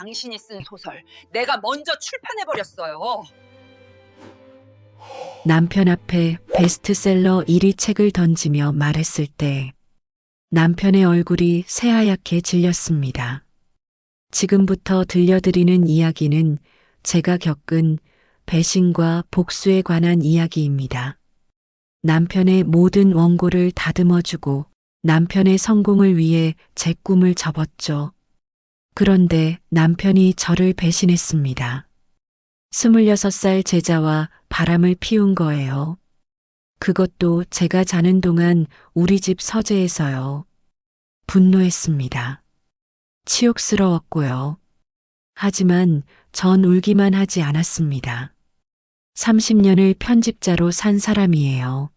당신이 쓴 소설 내가 먼저 출판해버렸어요. 남편 앞에 베스트셀러 1위 책을 던지며 말했을 때 남편의 얼굴이 새하얗게 질렸습니다. 지금부터 들려드리는 이야기는 제가 겪은 배신과 복수에 관한 이야기입니다. 남편의 모든 원고를 다듬어주고 남편의 성공을 위해 제 꿈을 접었죠. 그런데 남편이 저를 배신했습니다. 26살 제자와 바람을 피운 거예요. 그것도 제가 자는 동안 우리 집 서재에서요. 분노했습니다. 치욕스러웠고요. 하지만 전 울기만 하지 않았습니다. 30년을 편집자로 산 사람이에요.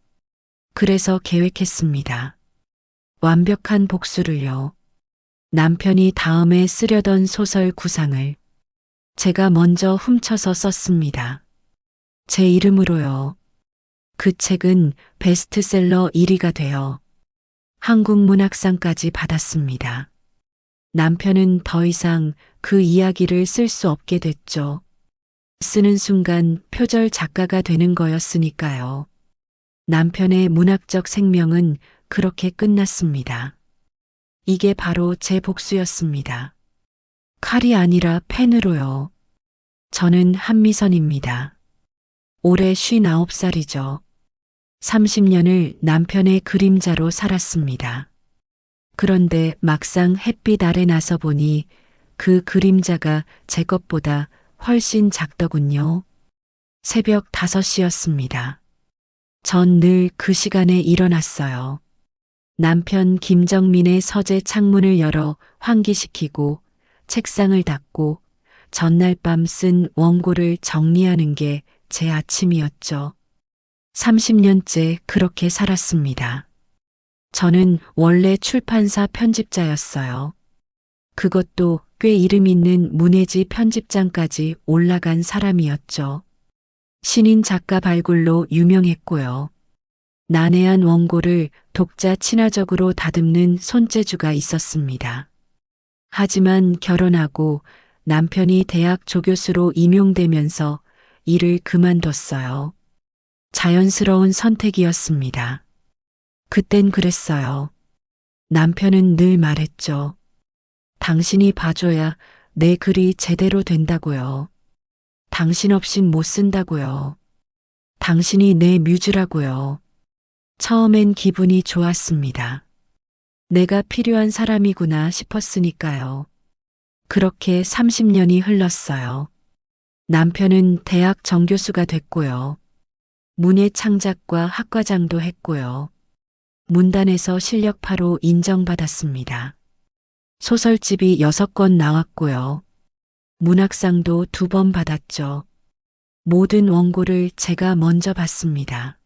그래서 계획했습니다. 완벽한 복수를요. 남편이 다음에 쓰려던 소설 구상을 제가 먼저 훔쳐서 썼습니다. 제 이름으로요. 그 책은 베스트셀러 1위가 되어 한국문학상까지 받았습니다. 남편은 더 이상 그 이야기를 쓸 수 없게 됐죠. 쓰는 순간 표절 작가가 되는 거였으니까요. 남편의 문학적 생명은 그렇게 끝났습니다. 이게 바로 제 복수였습니다. 칼이 아니라 펜으로요. 저는 한미선입니다. 올해 59살이죠. 30년을 남편의 그림자로 살았습니다. 그런데 막상 햇빛 아래 나서 보니 그 그림자가 제 것보다 훨씬 작더군요. 새벽 5시였습니다. 전 늘 그 시간에 일어났어요. 남편 김정민의 서재 창문을 열어 환기시키고 책상을 닦고 전날 밤 쓴 원고를 정리하는 게 제 아침이었죠. 30년째 그렇게 살았습니다. 저는 원래 출판사 편집자였어요. 그것도 꽤 이름 있는 문해지 편집장까지 올라간 사람이었죠. 신인 작가 발굴로 유명했고요. 난해한 원고를 독자 친화적으로 다듬는 손재주가 있었습니다. 하지만 결혼하고 남편이 대학 조교수로 임용되면서 일을 그만뒀어요. 자연스러운 선택이었습니다. 그땐 그랬어요. 남편은 늘 말했죠. 당신이 봐줘야 내 글이 제대로 된다고요. 당신 없인 못 쓴다고요. 당신이 내 뮤즈라고요. 처음엔 기분이 좋았습니다. 내가 필요한 사람이구나 싶었으니까요. 그렇게 30년이 흘렀어요. 남편은 대학 정교수가 됐고요. 문예 창작과 학과장도 했고요. 문단에서 실력파로 인정받았습니다. 소설집이 6권 나왔고요. 문학상도 2번 받았죠. 모든 원고를 제가 먼저 봤습니다.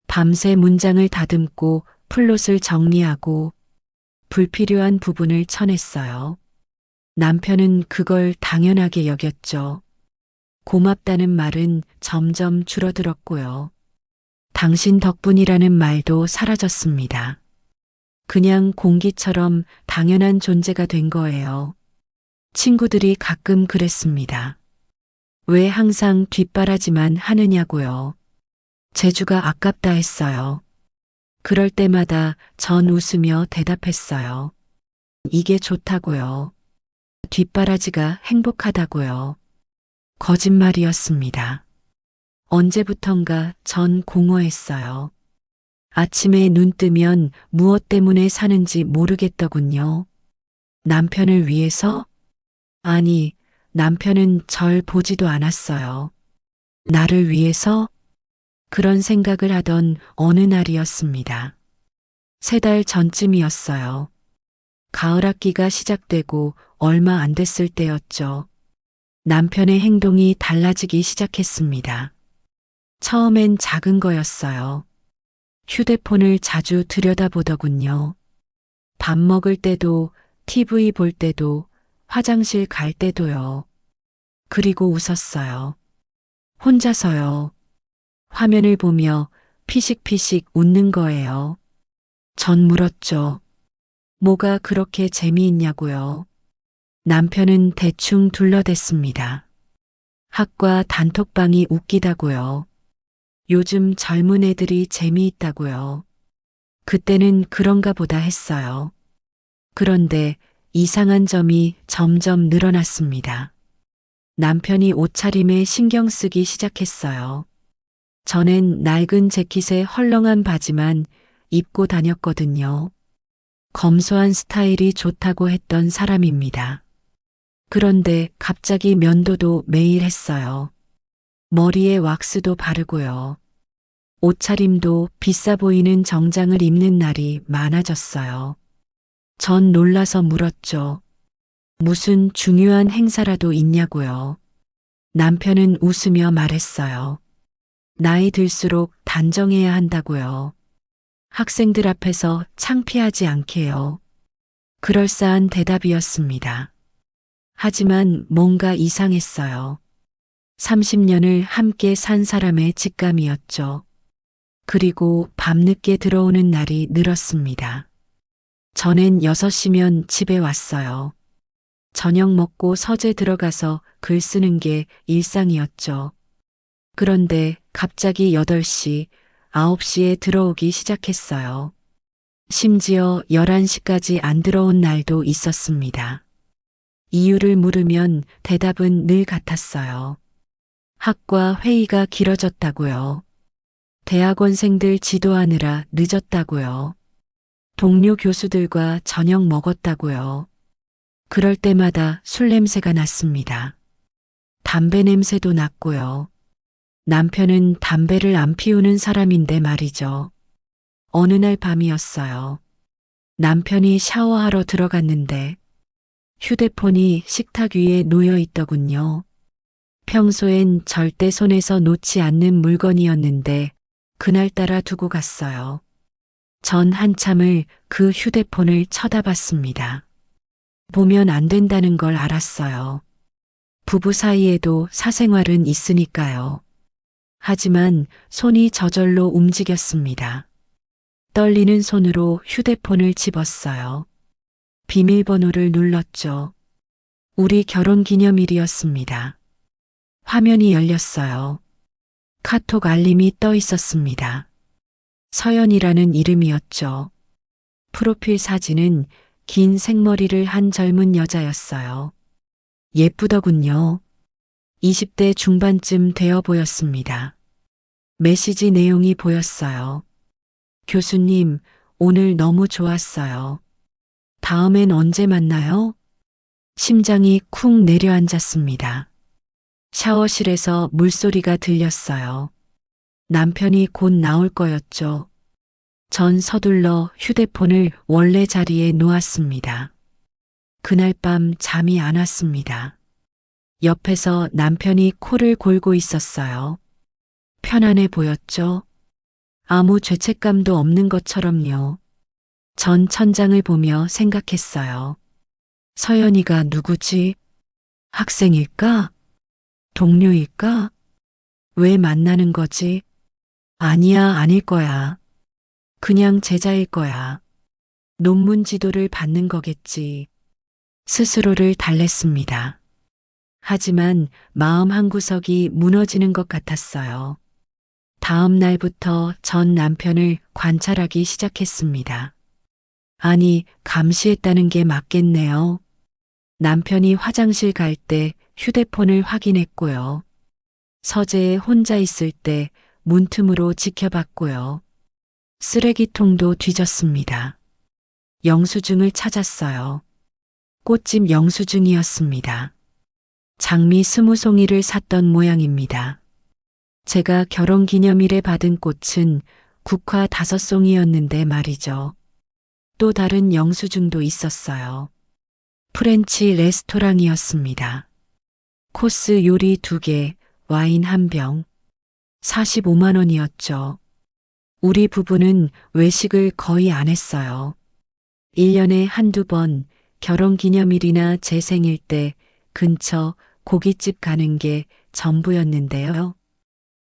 밤새 문장을 다듬고 플롯을 정리하고 불필요한 부분을 쳐냈어요. 남편은 그걸 당연하게 여겼죠. 고맙다는 말은 점점 줄어들었고요. 당신 덕분이라는 말도 사라졌습니다. 그냥 공기처럼 당연한 존재가 된 거예요. 친구들이 가끔 그랬습니다. 왜 항상 뒷바라지만 하느냐고요. 재주가 아깝다 했어요. 그럴 때마다 전 웃으며 대답했어요. 이게 좋다고요. 뒷바라지가 행복하다고요. 거짓말이었습니다. 언제부턴가 전 공허했어요. 아침에 눈 뜨면 무엇 때문에 사는지 모르겠더군요. 남편을 위해서? 아니, 남편은 절 보지도 않았어요. 나를 위해서? 그런 생각을 하던 어느 날이었습니다. 3달 전쯤이었어요. 가을 학기가 시작되고 얼마 안 됐을 때였죠. 남편의 행동이 달라지기 시작했습니다. 처음엔 작은 거였어요. 휴대폰을 자주 들여다보더군요. 밥 먹을 때도, TV 볼 때도, 화장실 갈 때도요. 그리고 웃었어요. 혼자서요. 화면을 보며 피식피식 웃는 거예요. 전 물었죠. 뭐가 그렇게 재미있냐고요. 남편은 대충 둘러댔습니다. 학과 단톡방이 웃기다고요. 요즘 젊은 애들이 재미있다고요. 그때는 그런가 보다 했어요. 그런데 이상한 점이 점점 늘어났습니다. 남편이 옷차림에 신경 쓰기 시작했어요. 전엔 낡은 재킷에 헐렁한 바지만 입고 다녔거든요. 검소한 스타일이 좋다고 했던 사람입니다. 그런데 갑자기 면도도 매일 했어요. 머리에 왁스도 바르고요. 옷차림도 비싸 보이는 정장을 입는 날이 많아졌어요. 전 놀라서 물었죠. 무슨 중요한 행사라도 있냐고요. 남편은 웃으며 말했어요. 나이 들수록 단정해야 한다고요. 학생들 앞에서 창피하지 않게요. 그럴싸한 대답이었습니다. 하지만 뭔가 이상했어요. 30년을 함께 산 사람의 직감이었죠. 그리고 밤늦게 들어오는 날이 늘었습니다. 전엔 6시면 집에 왔어요. 저녁 먹고 서재 들어가서 글 쓰는 게 일상이었죠. 그런데 갑자기 8시, 9시에 들어오기 시작했어요. 심지어 11시까지 안 들어온 날도 있었습니다. 이유를 물으면 대답은 늘 같았어요. 학과 회의가 길어졌다고요. 대학원생들 지도하느라 늦었다고요. 동료 교수들과 저녁 먹었다고요. 그럴 때마다 술 냄새가 났습니다. 담배 냄새도 났고요. 남편은 담배를 안 피우는 사람인데 말이죠. 어느 날 밤이었어요. 남편이 샤워하러 들어갔는데 휴대폰이 식탁 위에 놓여 있더군요. 평소엔 절대 손에서 놓지 않는 물건이었는데 그날따라 두고 갔어요. 전 한참을 그 휴대폰을 쳐다봤습니다. 보면 안 된다는 걸 알았어요. 부부 사이에도 사생활은 있으니까요. 하지만 손이 저절로 움직였습니다. 떨리는 손으로 휴대폰을 집었어요. 비밀번호를 눌렀죠. 우리 결혼 기념일이었습니다. 화면이 열렸어요. 카톡 알림이 떠 있었습니다. 서연이라는 이름이었죠. 프로필 사진은 긴 생머리를 한 젊은 여자였어요. 예쁘더군요. 20대 중반쯤 되어 보였습니다. 메시지 내용이 보였어요. 교수님, 오늘 너무 좋았어요. 다음엔 언제 만나요? 심장이 쿵 내려앉았습니다. 샤워실에서 물소리가 들렸어요. 남편이 곧 나올 거였죠. 전 서둘러 휴대폰을 원래 자리에 놓았습니다. 그날 밤 잠이 안 왔습니다. 옆에서 남편이 코를 골고 있었어요. 편안해 보였죠? 아무 죄책감도 없는 것처럼요. 전 천장을 보며 생각했어요. 서연이가 누구지? 학생일까? 동료일까? 왜 만나는 거지? 아니야, 아닐 거야. 그냥 제자일 거야. 논문 지도를 받는 거겠지. 스스로를 달랬습니다. 하지만 마음 한구석이 무너지는 것 같았어요. 다음 날부터 전 남편을 관찰하기 시작했습니다. 아니, 감시했다는 게 맞겠네요. 남편이 화장실 갈 때 휴대폰을 확인했고요. 서재에 혼자 있을 때 문틈으로 지켜봤고요. 쓰레기통도 뒤졌습니다. 영수증을 찾았어요. 꽃집 영수증이었습니다. 장미 20송이를 샀던 모양입니다. 제가 결혼 기념일에 받은 꽃은 국화 5송이였는데 말이죠. 또 다른 영수증도 있었어요. 프렌치 레스토랑이었습니다. 코스 요리 2개, 와인 1병. 45만 원이었죠. 우리 부부는 외식을 거의 안 했어요. 1년에 한두 번 결혼 기념일이나 제 생일 때 근처 고깃집 가는 게 전부였는데요.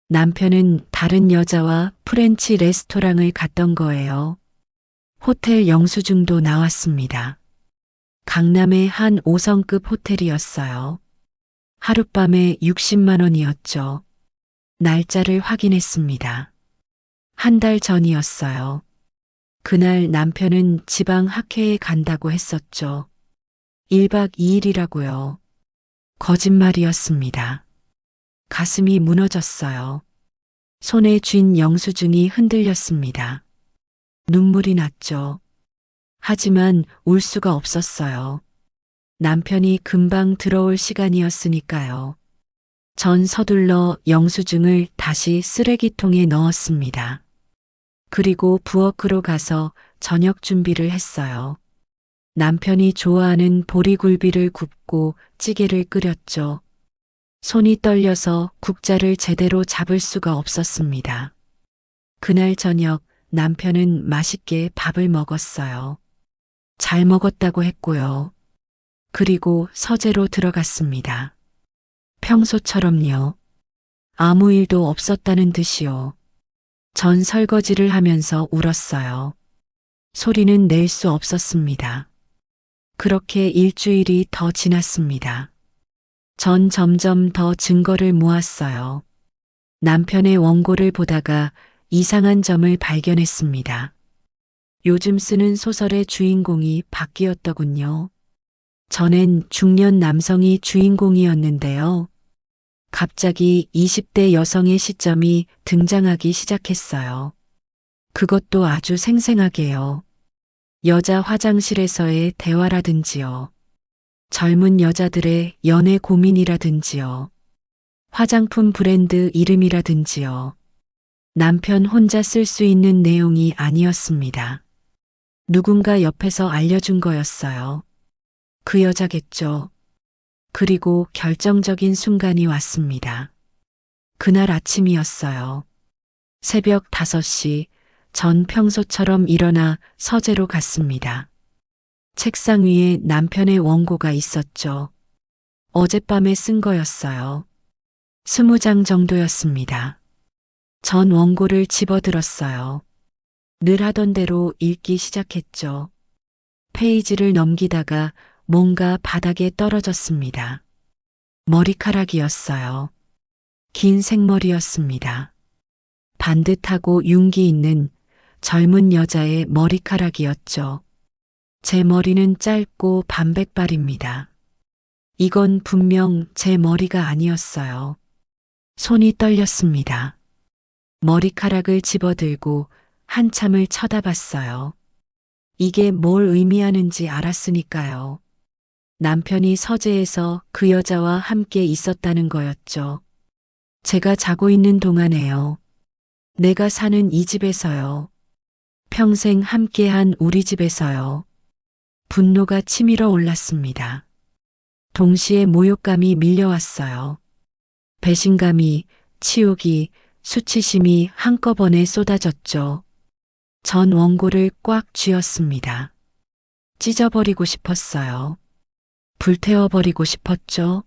남편은 다른 여자와 프렌치 레스토랑을 갔던 거예요. 호텔 영수증도 나왔습니다. 강남의 한 5성급 호텔이었어요. 하룻밤에 60만 원이었죠. 날짜를 확인했습니다. 한 달 전이었어요. 그날 남편은 지방 학회에 간다고 했었죠. 1박 2일이라고요. 거짓말이었습니다. 가슴이 무너졌어요. 손에 쥔 영수증이 흔들렸습니다. 눈물이 났죠. 하지만 울 수가 없었어요. 남편이 금방 들어올 시간이었으니까요. 전 서둘러 영수증을 다시 쓰레기통에 넣었습니다. 그리고 부엌으로 가서 저녁 준비를 했어요. 남편이 좋아하는 보리굴비를 굽고 찌개를 끓였죠. 손이 떨려서 국자를 제대로 잡을 수가 없었습니다. 그날 저녁 남편은 맛있게 밥을 먹었어요. 잘 먹었다고 했고요. 그리고 서재로 들어갔습니다. 평소처럼요. 아무 일도 없었다는 듯이요. 전 설거지를 하면서 울었어요. 소리는 낼 수 없었습니다. 그렇게 일주일이 더 지났습니다. 전 점점 더 증거를 모았어요. 남편의 원고를 보다가 이상한 점을 발견했습니다. 요즘 쓰는 소설의 주인공이 바뀌었더군요. 전엔 중년 남성이 주인공이었는데요. 갑자기 20대 여성의 시점이 등장하기 시작했어요. 그것도 아주 생생하게요. 여자 화장실에서의 대화라든지요. 젊은 여자들의 연애 고민이라든지요. 화장품 브랜드 이름이라든지요. 남편 혼자 쓸 수 있는 내용이 아니었습니다. 누군가 옆에서 알려준 거였어요. 그 여자겠죠. 그리고 결정적인 순간이 왔습니다. 그날 아침이었어요. 새벽 5시, 전 평소처럼 일어나 서재로 갔습니다. 책상 위에 남편의 원고가 있었죠. 어젯밤에 쓴 거였어요. 20장 정도였습니다. 전 원고를 집어들었어요. 늘 하던 대로 읽기 시작했죠. 페이지를 넘기다가 뭔가 바닥에 떨어졌습니다. 머리카락이었어요. 긴 생머리였습니다. 반듯하고 윤기 있는 젊은 여자의 머리카락이었죠. 제 머리는 짧고 반백발입니다. 이건 분명 제 머리가 아니었어요. 손이 떨렸습니다. 머리카락을 집어들고 한참을 쳐다봤어요. 이게 뭘 의미하는지 알았으니까요. 남편이 서재에서 그 여자와 함께 있었다는 거였죠. 제가 자고 있는 동안에요. 내가 사는 이 집에서요. 평생 함께한 우리 집에서요. 분노가 치밀어 올랐습니다. 동시에 모욕감이 밀려왔어요. 배신감이, 치욕이, 수치심이 한꺼번에 쏟아졌죠. 전 원고를 꽉 쥐었습니다. 찢어버리고 싶었어요. 불태워버리고 싶었죠.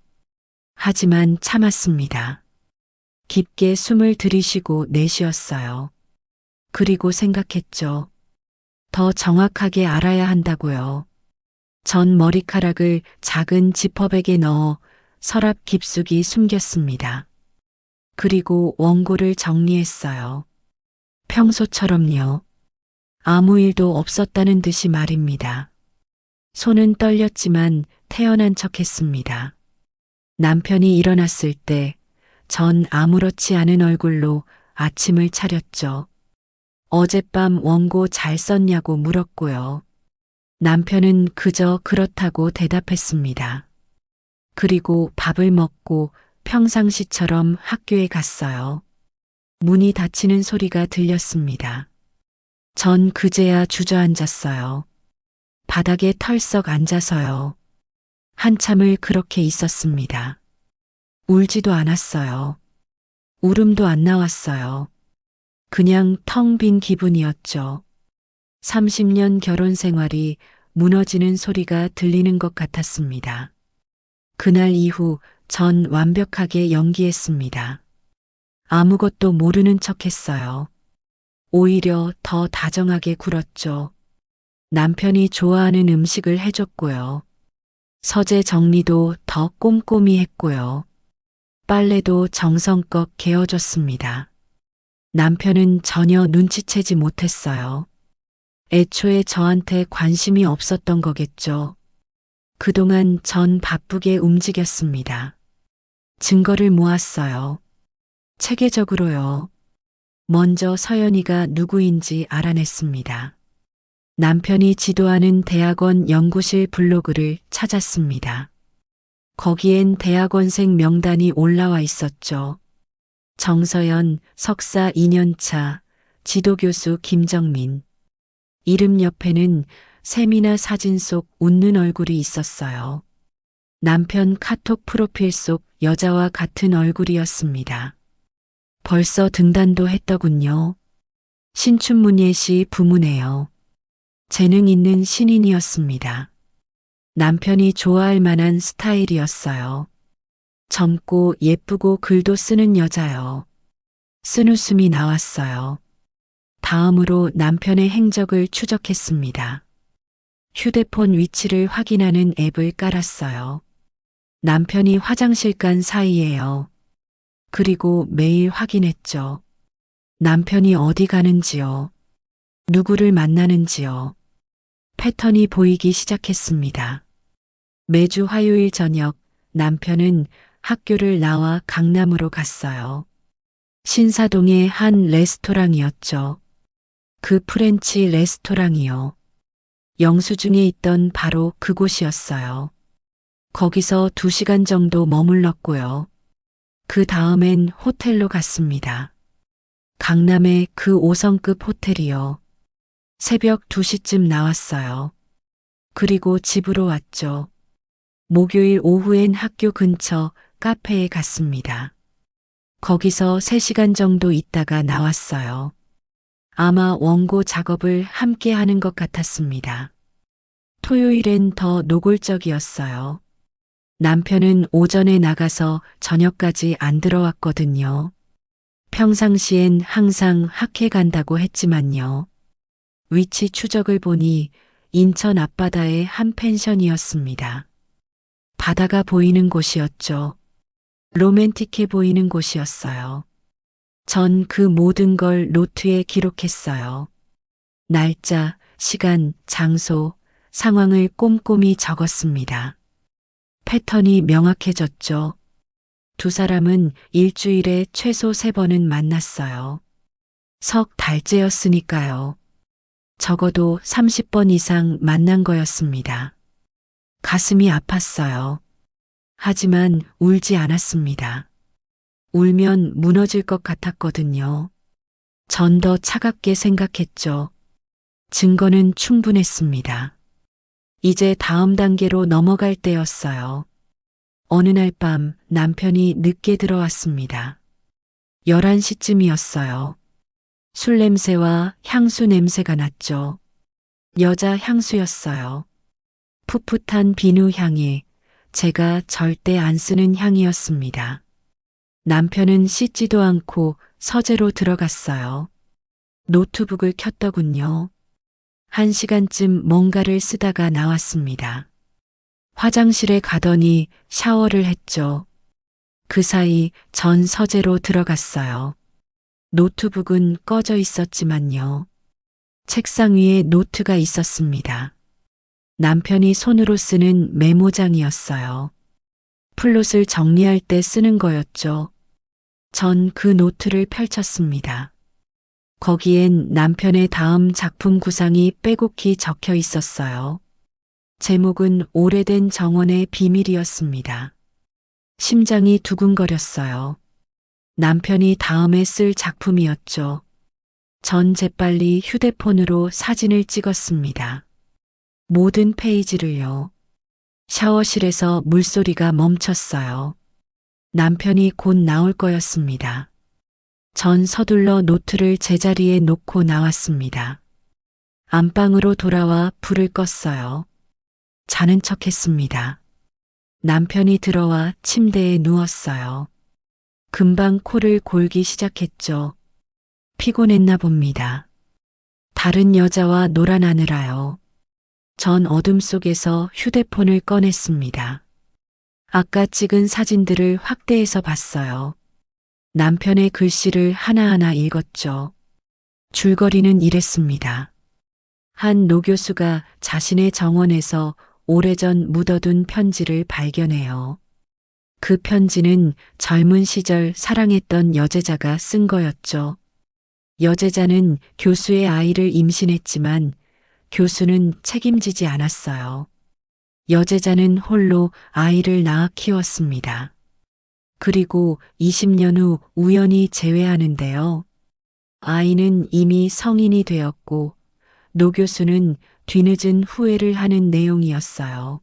하지만 참았습니다. 깊게 숨을 들이쉬고 내쉬었어요. 그리고 생각했죠. 더 정확하게 알아야 한다고요. 전 머리카락을 작은 지퍼백에 넣어 서랍 깊숙이 숨겼습니다. 그리고 원고를 정리했어요. 평소처럼요. 아무 일도 없었다는 듯이 말입니다. 손은 떨렸지만 태연한 척 했습니다. 남편이 일어났을 때 전 아무렇지 않은 얼굴로 아침을 차렸죠. 어젯밤 원고 잘 썼냐고 물었고요. 남편은 그저 그렇다고 대답했습니다. 그리고 밥을 먹고 평상시처럼 학교에 갔어요. 문이 닫히는 소리가 들렸습니다. 전 그제야 주저앉았어요. 바닥에 털썩 앉아서요. 한참을 그렇게 있었습니다. 울지도 않았어요. 울음도 안 나왔어요. 그냥 텅 빈 기분이었죠. 30년 결혼 생활이 무너지는 소리가 들리는 것 같았습니다. 그날 이후 전 완벽하게 연기했습니다. 아무것도 모르는 척 했어요. 오히려 더 다정하게 굴었죠. 남편이 좋아하는 음식을 해줬고요. 서재 정리도 더 꼼꼼히 했고요. 빨래도 정성껏 개어줬습니다. 남편은 전혀 눈치채지 못했어요. 애초에 저한테 관심이 없었던 거겠죠. 그동안 전 바쁘게 움직였습니다. 증거를 모았어요. 체계적으로요. 먼저 서연이가 누구인지 알아냈습니다. 남편이 지도하는 대학원 연구실 블로그를 찾았습니다. 거기엔 대학원생 명단이 올라와 있었죠. 정서연, 석사 2년차, 지도교수 김정민. 이름 옆에는 세미나 사진 속 웃는 얼굴이 있었어요. 남편 카톡 프로필 속 여자와 같은 얼굴이었습니다. 벌써 등단도 했더군요. 신춘문예시 부문이에요. 재능 있는 신인이었습니다. 남편이 좋아할 만한 스타일이었어요. 젊고 예쁘고 글도 쓰는 여자요. 쓴웃음이 나왔어요. 다음으로 남편의 행적을 추적했습니다. 휴대폰 위치를 확인하는 앱을 깔았어요. 남편이 화장실 간 사이에요. 그리고 매일 확인했죠. 남편이 어디 가는지요. 누구를 만나는지요. 패턴이 보이기 시작했습니다. 매주 화요일 저녁 남편은 학교를 나와 강남으로 갔어요. 신사동의 한 레스토랑이었죠. 그 프렌치 레스토랑이요. 영수증에 있던 바로 그곳이었어요. 거기서 2시간 정도 머물렀고요. 그 다음엔 호텔로 갔습니다. 강남의 그 5성급 호텔이요. 새벽 2시쯤 나왔어요. 그리고 집으로 왔죠. 목요일 오후엔 학교 근처 카페에 갔습니다. 거기서 3시간 정도 있다가 나왔어요. 아마 원고 작업을 함께 하는 것 같았습니다. 토요일엔 더 노골적이었어요. 남편은 오전에 나가서 저녁까지 안 들어왔거든요. 평상시엔 항상 학회 간다고 했지만요. 위치 추적을 보니 인천 앞바다의 한 펜션이었습니다. 바다가 보이는 곳이었죠. 로맨틱해 보이는 곳이었어요. 전 그 모든 걸 노트에 기록했어요. 날짜, 시간, 장소, 상황을 꼼꼼히 적었습니다. 패턴이 명확해졌죠. 두 사람은 일주일에 최소 3번은 만났어요. 석 달째였으니까요. 적어도 30번 이상 만난 거였습니다. 가슴이 아팠어요. 하지만 울지 않았습니다. 울면 무너질 것 같았거든요. 전 더 차갑게 생각했죠. 증거는 충분했습니다. 이제 다음 단계로 넘어갈 때였어요. 어느 날 밤 남편이 늦게 들어왔습니다. 11시쯤이었어요. 술 냄새와 향수 냄새가 났죠. 여자 향수였어요. 풋풋한 비누 향이 제가 절대 안 쓰는 향이었습니다. 남편은 씻지도 않고 서재로 들어갔어요. 노트북을 켰더군요. 1시간쯤 뭔가를 쓰다가 나왔습니다. 화장실에 가더니 샤워를 했죠. 그 사이 전 서재로 들어갔어요. 노트북은 꺼져 있었지만요. 책상 위에 노트가 있었습니다. 남편이 손으로 쓰는 메모장이었어요. 플롯을 정리할 때 쓰는 거였죠. 전 그 노트를 펼쳤습니다. 거기엔 남편의 다음 작품 구상이 빼곡히 적혀 있었어요. 제목은 오래된 정원의 비밀이었습니다. 심장이 두근거렸어요. 남편이 다음에 쓸 작품이었죠. 전 재빨리 휴대폰으로 사진을 찍었습니다. 모든 페이지를요. 샤워실에서 물소리가 멈췄어요. 남편이 곧 나올 거였습니다. 전 서둘러 노트를 제자리에 놓고 나왔습니다. 안방으로 돌아와 불을 껐어요. 자는 척 했습니다. 남편이 들어와 침대에 누웠어요. 금방 코를 골기 시작했죠. 피곤했나 봅니다. 다른 여자와 놀아나느라요. 전 어둠 속에서 휴대폰을 꺼냈습니다. 아까 찍은 사진들을 확대해서 봤어요. 남편의 글씨를 하나하나 읽었죠. 줄거리는 이랬습니다. 한 노교수가 자신의 정원에서 오래전 묻어둔 편지를 발견해요. 그 편지는 젊은 시절 사랑했던 여제자가 쓴 거였죠. 여제자는 교수의 아이를 임신했지만 교수는 책임지지 않았어요. 여제자는 홀로 아이를 낳아 키웠습니다. 그리고 20년 후 우연히 재회하는데요. 아이는 이미 성인이 되었고 노 교수는 뒤늦은 후회를 하는 내용이었어요.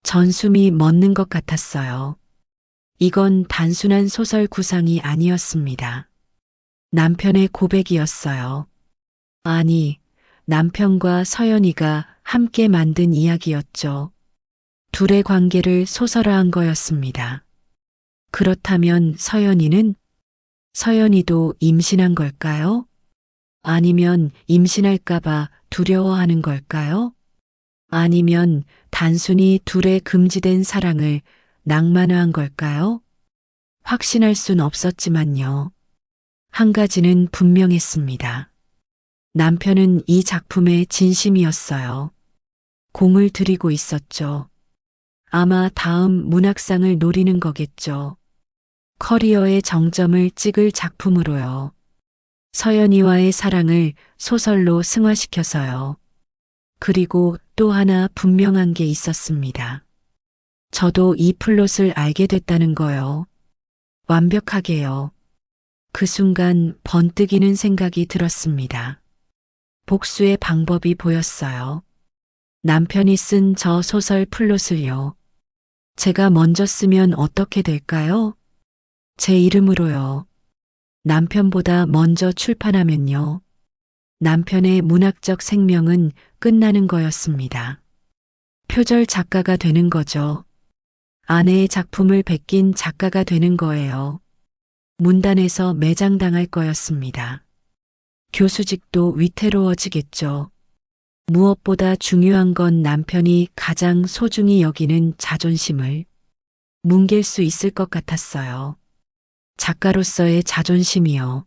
전숨이 멎는 것 같았어요. 이건 단순한 소설 구상이 아니었습니다. 남편의 고백이었어요. 아니, 남편과 서연이가 함께 만든 이야기였죠. 둘의 관계를 소설화한 거였습니다. 그렇다면 서연이도 임신한 걸까요? 아니면 임신할까봐 두려워하는 걸까요? 아니면 단순히 둘의 금지된 사랑을 낭만화한 걸까요? 확신할 순 없었지만요. 한 가지는 분명했습니다. 남편은 이 작품의 진심이었어요. 공을 들이고 있었죠. 아마 다음 문학상을 노리는 거겠죠. 커리어의 정점을 찍을 작품으로요. 서연이와의 사랑을 소설로 승화시켜서요. 그리고 또 하나 분명한 게 있었습니다. 저도 이 플롯을 알게 됐다는 거요. 완벽하게요. 그 순간 번뜩이는 생각이 들었습니다. 복수의 방법이 보였어요. 남편이 쓴 저 소설 플롯을요. 제가 먼저 쓰면 어떻게 될까요? 제 이름으로요. 남편보다 먼저 출판하면요. 남편의 문학적 생명은 끝나는 거였습니다. 표절 작가가 되는 거죠. 아내의 작품을 베낀 작가가 되는 거예요. 문단에서 매장당할 거였습니다. 교수직도 위태로워지겠죠. 무엇보다 중요한 건 남편이 가장 소중히 여기는 자존심을 뭉갤 수 있을 것 같았어요. 작가로서의 자존심이요.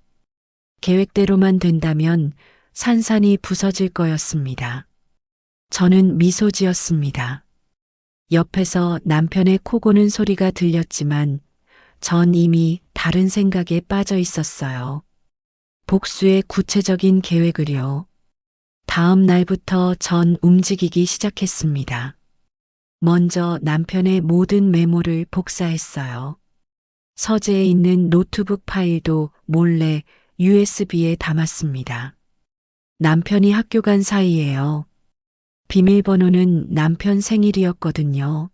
계획대로만 된다면 산산이 부서질 거였습니다. 저는 미소 지었습니다. 옆에서 남편의 코 고는 소리가 들렸지만 전 이미 다른 생각에 빠져 있었어요. 복수의 구체적인 계획을요. 다음 날부터 전 움직이기 시작했습니다. 먼저 남편의 모든 메모를 복사했어요. 서재에 있는 노트북 파일도 몰래 USB에 담았습니다. 남편이 학교 간 사이에요. 비밀번호는 남편 생일이었거든요.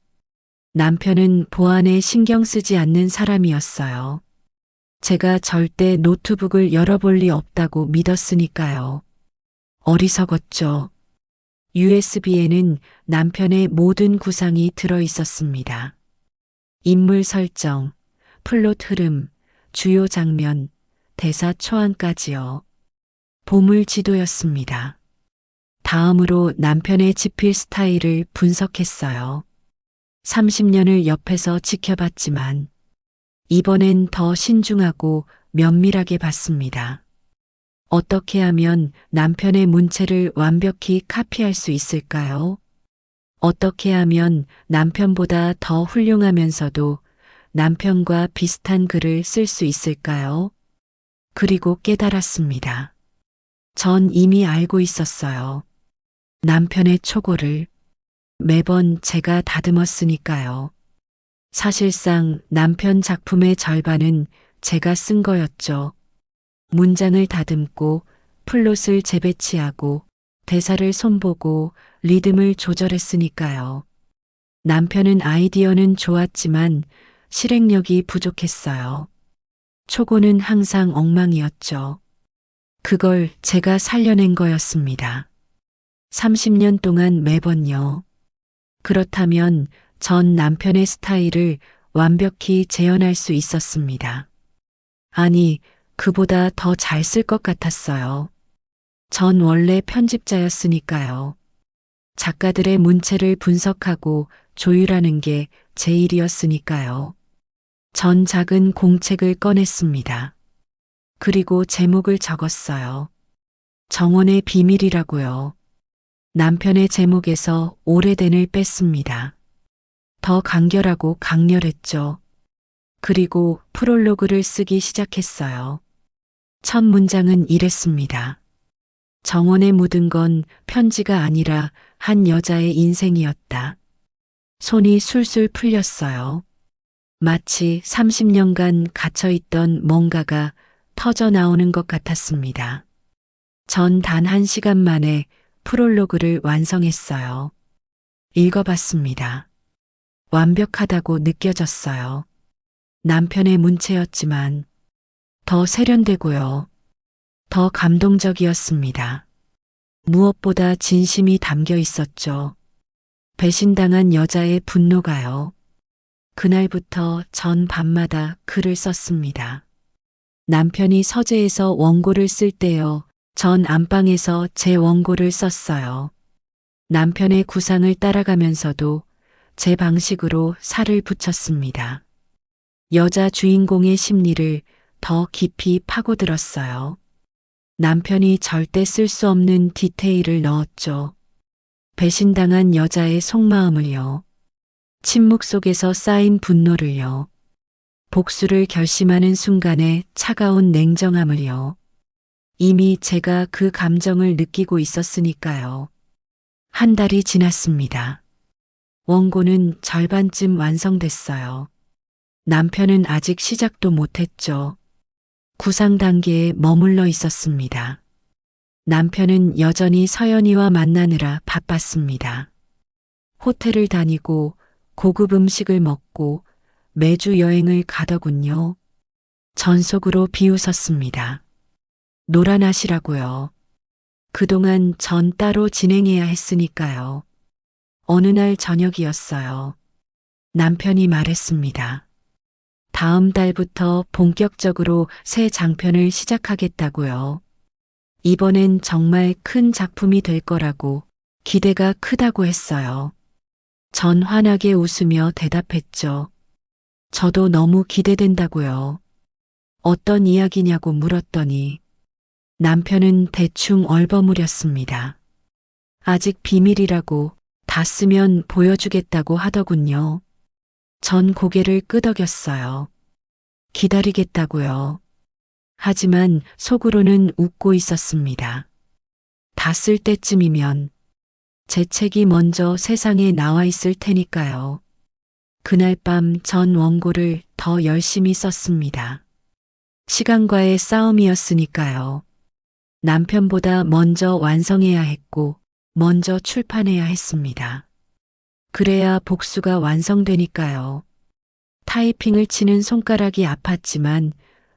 남편은 보안에 신경 쓰지 않는 사람이었어요. 제가 절대 노트북을 열어볼 리 없다고 믿었으니까요. 어리석었죠. USB에는 남편의 모든 구상이 들어 있었습니다. 인물 설정, 플롯 흐름, 주요 장면, 대사 초안까지요. 보물 지도였습니다. 다음으로 남편의 집필 스타일을 분석했어요. 30년을 옆에서 지켜봤지만 이번엔 더 신중하고 면밀하게 봤습니다. 어떻게 하면 남편의 문체를 완벽히 카피할 수 있을까요? 어떻게 하면 남편보다 더 훌륭하면서도 남편과 비슷한 글을 쓸 수 있을까요? 그리고 깨달았습니다. 전 이미 알고 있었어요. 남편의 초고를 매번 제가 다듬었으니까요. 사실상 남편 작품의 절반은 제가 쓴 거였죠. 문장을 다듬고 플롯을 재배치하고 대사를 손보고 리듬을 조절했으니까요. 남편은 아이디어는 좋았지만 실행력이 부족했어요. 초고는 항상 엉망이었죠. 그걸 제가 살려낸 거였습니다. 30년 동안 매번요. 그렇다면 전 남편의 스타일을 완벽히 재현할 수 있었습니다. 아니, 그보다 더 잘 쓸 것 같았어요. 전 원래 편집자였으니까요. 작가들의 문체를 분석하고 조율하는 게 제 일이었으니까요. 전 작은 공책을 꺼냈습니다. 그리고 제목을 적었어요. 정원의 비밀이라고요. 남편의 제목에서 오래된을 뺐습니다. 더 간결하고 강렬했죠. 그리고 프롤로그를 쓰기 시작했어요. 첫 문장은 이랬습니다. 정원에 묻은 건 편지가 아니라 한 여자의 인생이었다. 손이 술술 풀렸어요. 마치 30년간 갇혀있던 뭔가가 터져 나오는 것 같았습니다. 전 단 1시간 만에 프롤로그를 완성했어요. 읽어봤습니다. 완벽하다고 느껴졌어요. 남편의 문체였지만 더 세련되고요. 더 감동적이었습니다. 무엇보다 진심이 담겨 있었죠. 배신당한 여자의 분노가요. 그날부터 전 밤마다 글을 썼습니다. 남편이 서재에서 원고를 쓸 때요. 전 안방에서 제 원고를 썼어요. 남편의 구상을 따라가면서도 제 방식으로 살을 붙였습니다. 여자 주인공의 심리를 더 깊이 파고들었어요. 남편이 절대 쓸 수 없는 디테일을 넣었죠. 배신당한 여자의 속마음을요. 침묵 속에서 쌓인 분노를요. 복수를 결심하는 순간의 차가운 냉정함을요. 이미 제가 그 감정을 느끼고 있었으니까요. 한 달이 지났습니다. 원고는 절반쯤 완성됐어요. 남편은 아직 시작도 못했죠. 구상 단계에 머물러 있었습니다. 남편은 여전히 서연이와 만나느라 바빴습니다. 호텔을 다니고 고급 음식을 먹고 매주 여행을 가더군요. 전 속으로 비웃었습니다. 노란하시라고요. 그동안 전 따로 진행해야 했으니까요. 어느 날 저녁이었어요. 남편이 말했습니다. 다음 달부터 본격적으로 새 장편을 시작하겠다고요. 이번엔 정말 큰 작품이 될 거라고 기대가 크다고 했어요. 전 환하게 웃으며 대답했죠. 저도 너무 기대된다고요. 어떤 이야기냐고 물었더니 남편은 대충 얼버무렸습니다. 아직 비밀이라고 다 쓰면 보여주겠다고 하더군요. 전 고개를 끄덕였어요. 기다리겠다고요. 하지만 속으로는 웃고 있었습니다. 다 쓸 때쯤이면 제 책이 먼저 세상에 나와 있을 테니까요. 그날 밤 전 원고를 더 열심히 썼습니다. 시간과의 싸움이었으니까요. 남편보다 먼저 완성해야 했고, 먼저 출판해야 했습니다. 그래야 복수가 완성되니까요. 타이핑을 치는 손가락이 아팠지만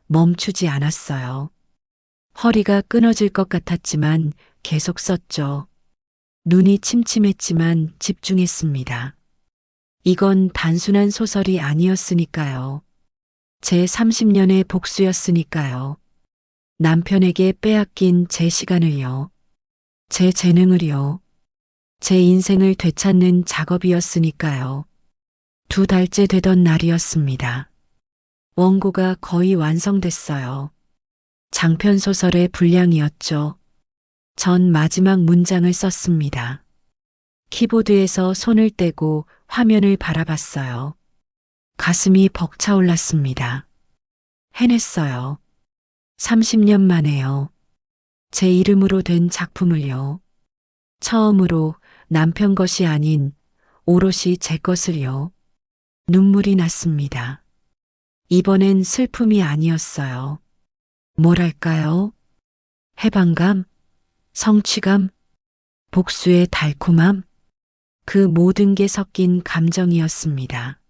멈추지 않았어요. 허리가 끊어질 것 같았지만 계속 썼죠. 눈이 침침했지만 집중했습니다. 이건 단순한 소설이 아니었으니까요. 제 30년의 복수였으니까요. 남편에게 빼앗긴 제 시간을요. 제 재능을요. 제 인생을 되찾는 작업이었으니까요. 2달째 되던 날이었습니다. 원고가 거의 완성됐어요. 장편 소설의 분량이었죠. 전 마지막 문장을 썼습니다. 키보드에서 손을 떼고 화면을 바라봤어요. 가슴이 벅차올랐습니다. 해냈어요. 30년 만에요. 제 이름으로 된 작품을요. 처음으로 남편 것이 아닌 오롯이 제 것을요. 눈물이 났습니다. 이번엔 슬픔이 아니었어요. 뭐랄까요? 해방감, 성취감, 복수의 달콤함, 그 모든 게 섞인 감정이었습니다.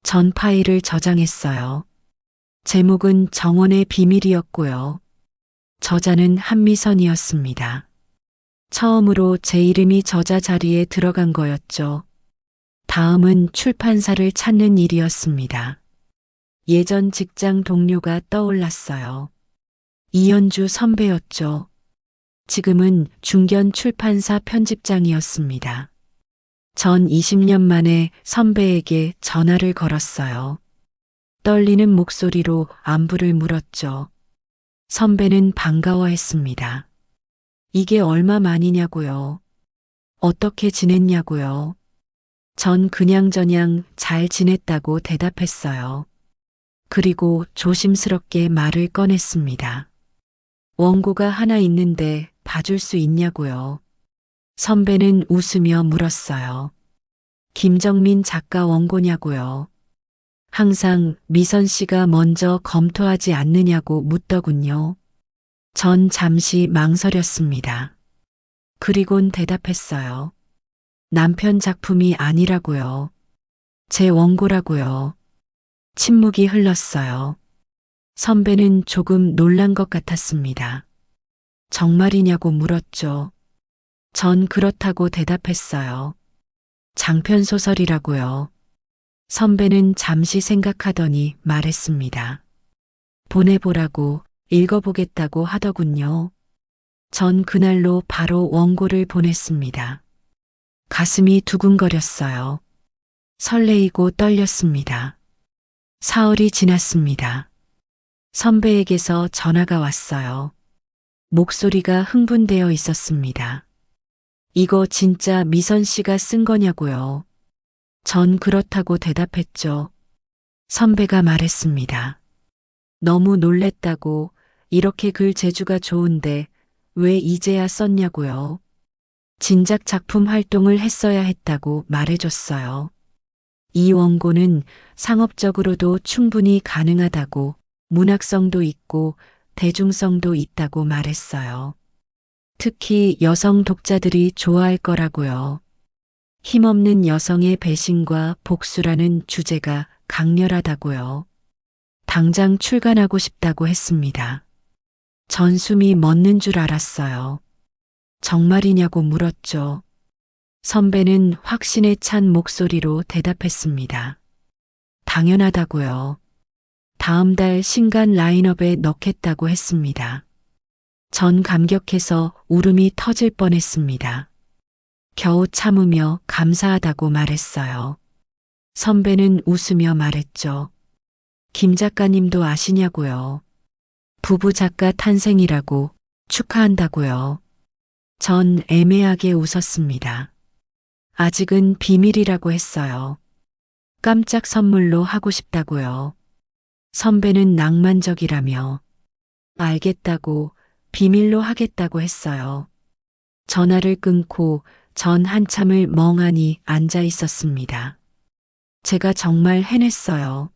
전 파일을 저장했어요. 제목은 정원의 비밀이었고요. 저자는 한미선이었습니다. 처음으로 제 이름이 저자 자리에 들어간 거였죠. 다음은 출판사를 찾는 일이었습니다. 예전 직장 동료가 떠올랐어요. 이현주 선배였죠. 지금은 중견 출판사 편집장이었습니다. 전 20년 만에 선배에게 전화를 걸었어요. 떨리는 목소리로 안부를 물었죠. 선배는 반가워했습니다. 이게 얼마 만이냐고요. 어떻게 지냈냐고요. 전 그냥저냥 잘 지냈다고 대답했어요. 그리고 조심스럽게 말을 꺼냈습니다. 원고가 하나 있는데 봐줄 수 있냐고요. 선배는 웃으며 물었어요. 김정민 작가 원고냐고요. 항상 미선 씨가 먼저 검토하지 않느냐고 묻더군요. 전 잠시 망설였습니다. 그리곤 대답했어요. 남편 작품이 아니라고요. 제 원고라고요. 침묵이 흘렀어요. 선배는 조금 놀란 것 같았습니다. 정말이냐고 물었죠. 전 그렇다고 대답했어요. 장편소설이라고요. 선배는 잠시 생각하더니 말했습니다. 보내보라고 읽어보겠다고 하더군요. 전 그날로 바로 원고를 보냈습니다. 가슴이 두근거렸어요. 설레이고 떨렸습니다. 사흘이 지났습니다. 선배에게서 전화가 왔어요. 목소리가 흥분되어 있었습니다. 이거 진짜 미선 씨가 쓴 거냐고요. 전 그렇다고 대답했죠. 선배가 말했습니다. 너무 놀랬다고 이렇게 글 재주가 좋은데 왜 이제야 썼냐고요. 진작 작품 활동을 했어야 했다고 말해줬어요. 이 원고는 상업적으로도 충분히 가능하다고 문학성도 있고 대중성도 있다고 말했어요. 특히 여성 독자들이 좋아할 거라고요. 힘없는 여성의 배신과 복수라는 주제가 강렬하다고요. 당장 출간하고 싶다고 했습니다. 전 숨이 멎는 줄 알았어요. 정말이냐고 물었죠. 선배는 확신에 찬 목소리로 대답했습니다. 당연하다고요. 다음 달 신간 라인업에 넣겠다고 했습니다. 전 감격해서 울음이 터질 뻔했습니다. 겨우 참으며 감사하다고 말했어요. 선배는 웃으며 말했죠. 김 작가님도 아시냐고요. 부부 작가 탄생이라고 축하한다고요. 전 애매하게 웃었습니다. 아직은 비밀이라고 했어요. 깜짝 선물로 하고 싶다고요. 선배는 낭만적이라며 알겠다고 비밀로 하겠다고 했어요. 전화를 끊고 전 한참을 멍하니 앉아 있었습니다. 제가 정말 해냈어요.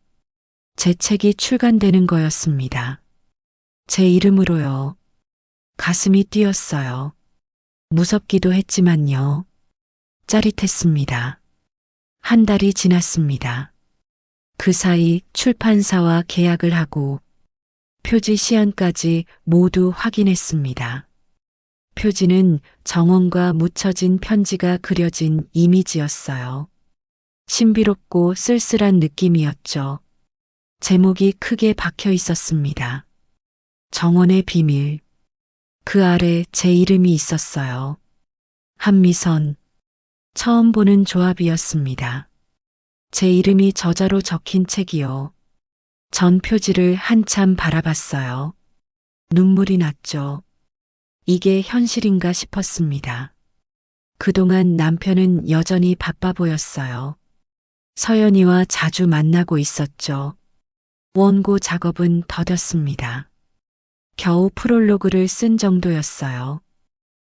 제 책이 출간되는 거였습니다. 제 이름으로요. 가슴이 뛰었어요. 무섭기도 했지만요. 짜릿했습니다. 한 달이 지났습니다. 그 사이 출판사와 계약을 하고 표지 시안까지 모두 확인했습니다. 표지는 정원과 묻혀진 편지가 그려진 이미지였어요. 신비롭고 쓸쓸한 느낌이었죠. 제목이 크게 박혀 있었습니다. 정원의 비밀. 그 아래 제 이름이 있었어요. 한미선. 처음 보는 조합이었습니다. 제 이름이 저자로 적힌 책이요. 전 표지를 한참 바라봤어요. 눈물이 났죠. 이게 현실인가 싶었습니다. 그동안 남편은 여전히 바빠 보였어요. 서연이와 자주 만나고 있었죠. 원고 작업은 더뎠습니다. 겨우 프롤로그를 쓴 정도였어요.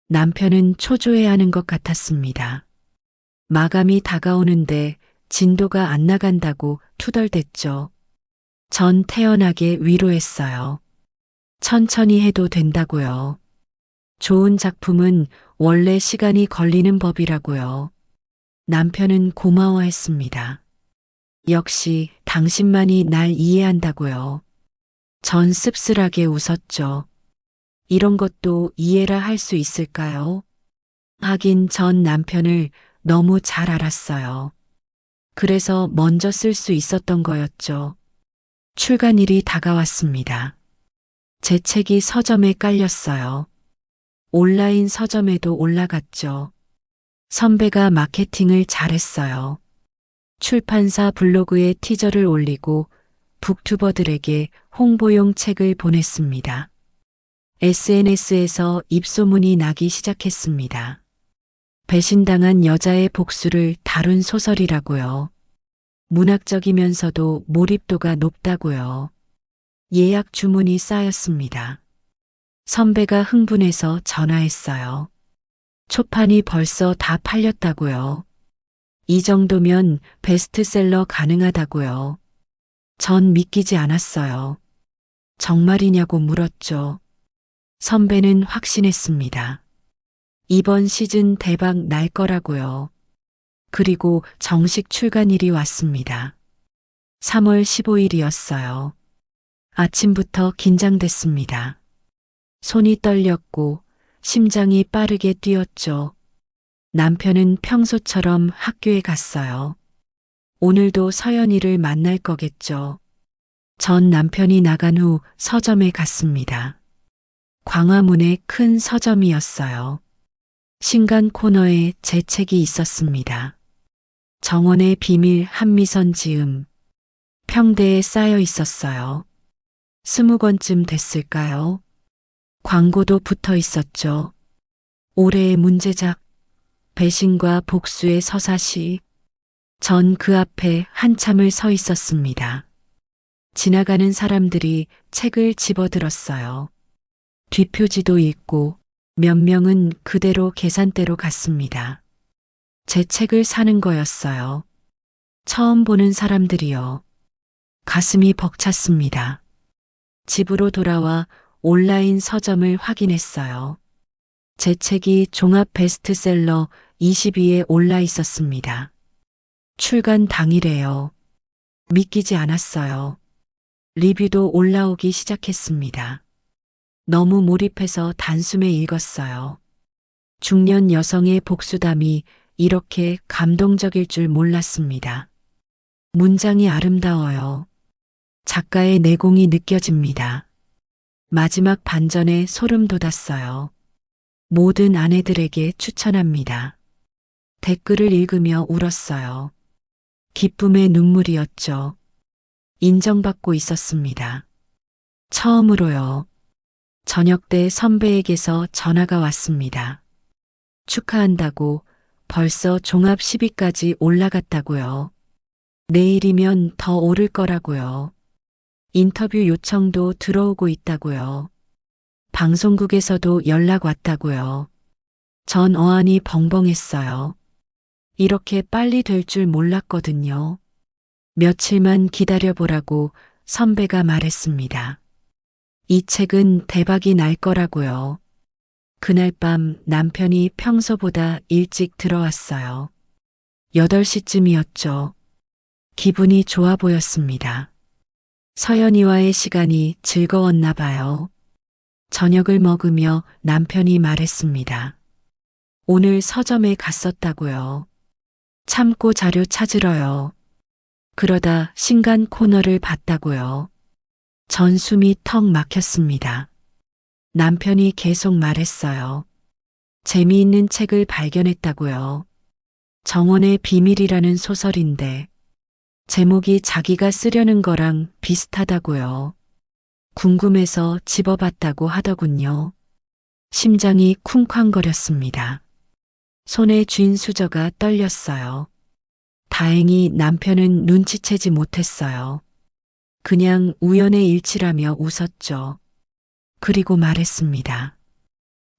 남편은 초조해하는 것 같았습니다. 마감이 다가오는데 진도가 안 나간다고 투덜댔죠. 전 태연하게 위로했어요. 천천히 해도 된다고요. 좋은 작품은 원래 시간이 걸리는 법이라고요. 남편은 고마워했습니다. 역시 당신만이 날 이해한다고요. 전 씁쓸하게 웃었죠. 이런 것도 이해라 할 수 있을까요? 하긴 전 남편을 너무 잘 알았어요. 그래서 먼저 쓸 수 있었던 거였죠. 출간일이 다가왔습니다. 제 책이 서점에 깔렸어요. 온라인 서점에도 올라갔죠. 선배가 마케팅을 잘했어요. 출판사 블로그에 티저를 올리고 북튜버들에게 홍보용 책을 보냈습니다. SNS에서 입소문이 나기 시작했습니다. 배신당한 여자의 복수를 다룬 소설이라고요. 문학적이면서도 몰입도가 높다고요. 예약 주문이 쌓였습니다. 선배가 흥분해서 전화했어요. 초판이 벌써 다 팔렸다고요. 이 정도면 베스트셀러 가능하다고요. 전 믿기지 않았어요. 정말이냐고 물었죠. 선배는 확신했습니다. 이번 시즌 대박 날 거라고요. 그리고 정식 출간일이 왔습니다. 3월 15일이었어요. 아침부터 긴장됐습니다. 손이 떨렸고 심장이 빠르게 뛰었죠. 남편은 평소처럼 학교에 갔어요. 오늘도 서연이를 만날 거겠죠. 전 남편이 나간 후 서점에 갔습니다. 광화문에 큰 서점이었어요. 신간 코너에 제 책이 있었습니다. 정원의 비밀 한미선 지음. 평대에 쌓여 있었어요. 20권쯤 됐을까요? 광고도 붙어 있었죠. 올해의 문제작, 배신과 복수의 서사시. 전 그 앞에 한참을 서 있었습니다. 지나가는 사람들이 책을 집어들었어요. 뒷표지도 읽고 몇 명은 그대로 계산대로 갔습니다. 제 책을 사는 거였어요. 처음 보는 사람들이요. 가슴이 벅찼습니다. 집으로 돌아와 온라인 서점을 확인했어요. 제 책이 종합 베스트셀러 20위에 올라 있었습니다. 출간 당일에요. 믿기지 않았어요. 리뷰도 올라오기 시작했습니다. 너무 몰입해서 단숨에 읽었어요. 중년 여성의 복수담이 이렇게 감동적일 줄 몰랐습니다. 문장이 아름다워요. 작가의 내공이 느껴집니다. 마지막 반전에 소름 돋았어요. 모든 아내들에게 추천합니다. 댓글을 읽으며 울었어요. 기쁨의 눈물이었죠. 인정받고 있었습니다. 처음으로요. 저녁 때 선배에게서 전화가 왔습니다. 축하한다고 벌써 종합 10위까지 올라갔다고요. 내일이면 더 오를 거라고요. 인터뷰 요청도 들어오고 있다고요. 방송국에서도 연락 왔다고요. 전 어안이 벙벙했어요. 이렇게 빨리 될 줄 몰랐거든요. 며칠만 기다려보라고 선배가 말했습니다. 이 책은 대박이 날 거라고요. 그날 밤 남편이 평소보다 일찍 들어왔어요. 8시쯤이었죠. 기분이 좋아 보였습니다. 서연이와의 시간이 즐거웠나 봐요. 저녁을 먹으며 남편이 말했습니다. 오늘 서점에 갔었다고요. 참고 자료 찾으러요. 그러다 신간 코너를 봤다고요. 전 숨이 턱 막혔습니다. 남편이 계속 말했어요. 재미있는 책을 발견했다고요. 정원의 비밀이라는 소설인데 제목이 자기가 쓰려는 거랑 비슷하다고요. 궁금해서 집어봤다고 하더군요. 심장이 쿵쾅거렸습니다. 손에 쥔 수저가 떨렸어요. 다행히 남편은 눈치채지 못했어요. 그냥 우연의 일치라며 웃었죠. 그리고 말했습니다.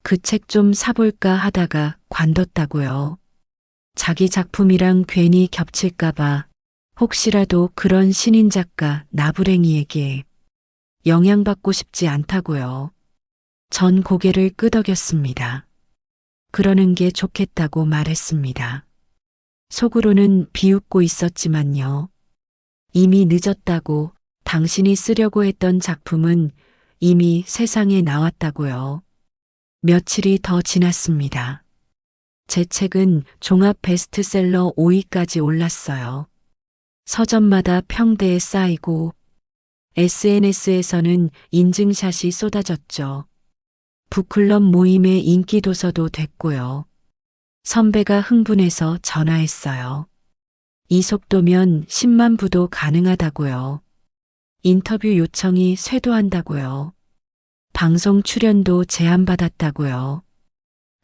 그 책 좀 사볼까 하다가 관뒀다고요. 자기 작품이랑 괜히 겹칠까봐 혹시라도 그런 신인 작가 나부랭이에게 영향받고 싶지 않다고요. 전 고개를 끄덕였습니다. 그러는 게 좋겠다고 말했습니다. 속으로는 비웃고 있었지만요. 이미 늦었다고 당신이 쓰려고 했던 작품은 이미 세상에 나왔다고요. 며칠이 더 지났습니다. 제 책은 종합 베스트셀러 5위까지 올랐어요. 서점마다 평대에 쌓이고 SNS에서는 인증샷이 쏟아졌죠. 북클럽 모임의 인기 도서도 됐고요. 선배가 흥분해서 전화했어요. 이 속도면 10만 부도 가능하다고요. 인터뷰 요청이 쇄도한다고요. 방송 출연도 제안받았다고요.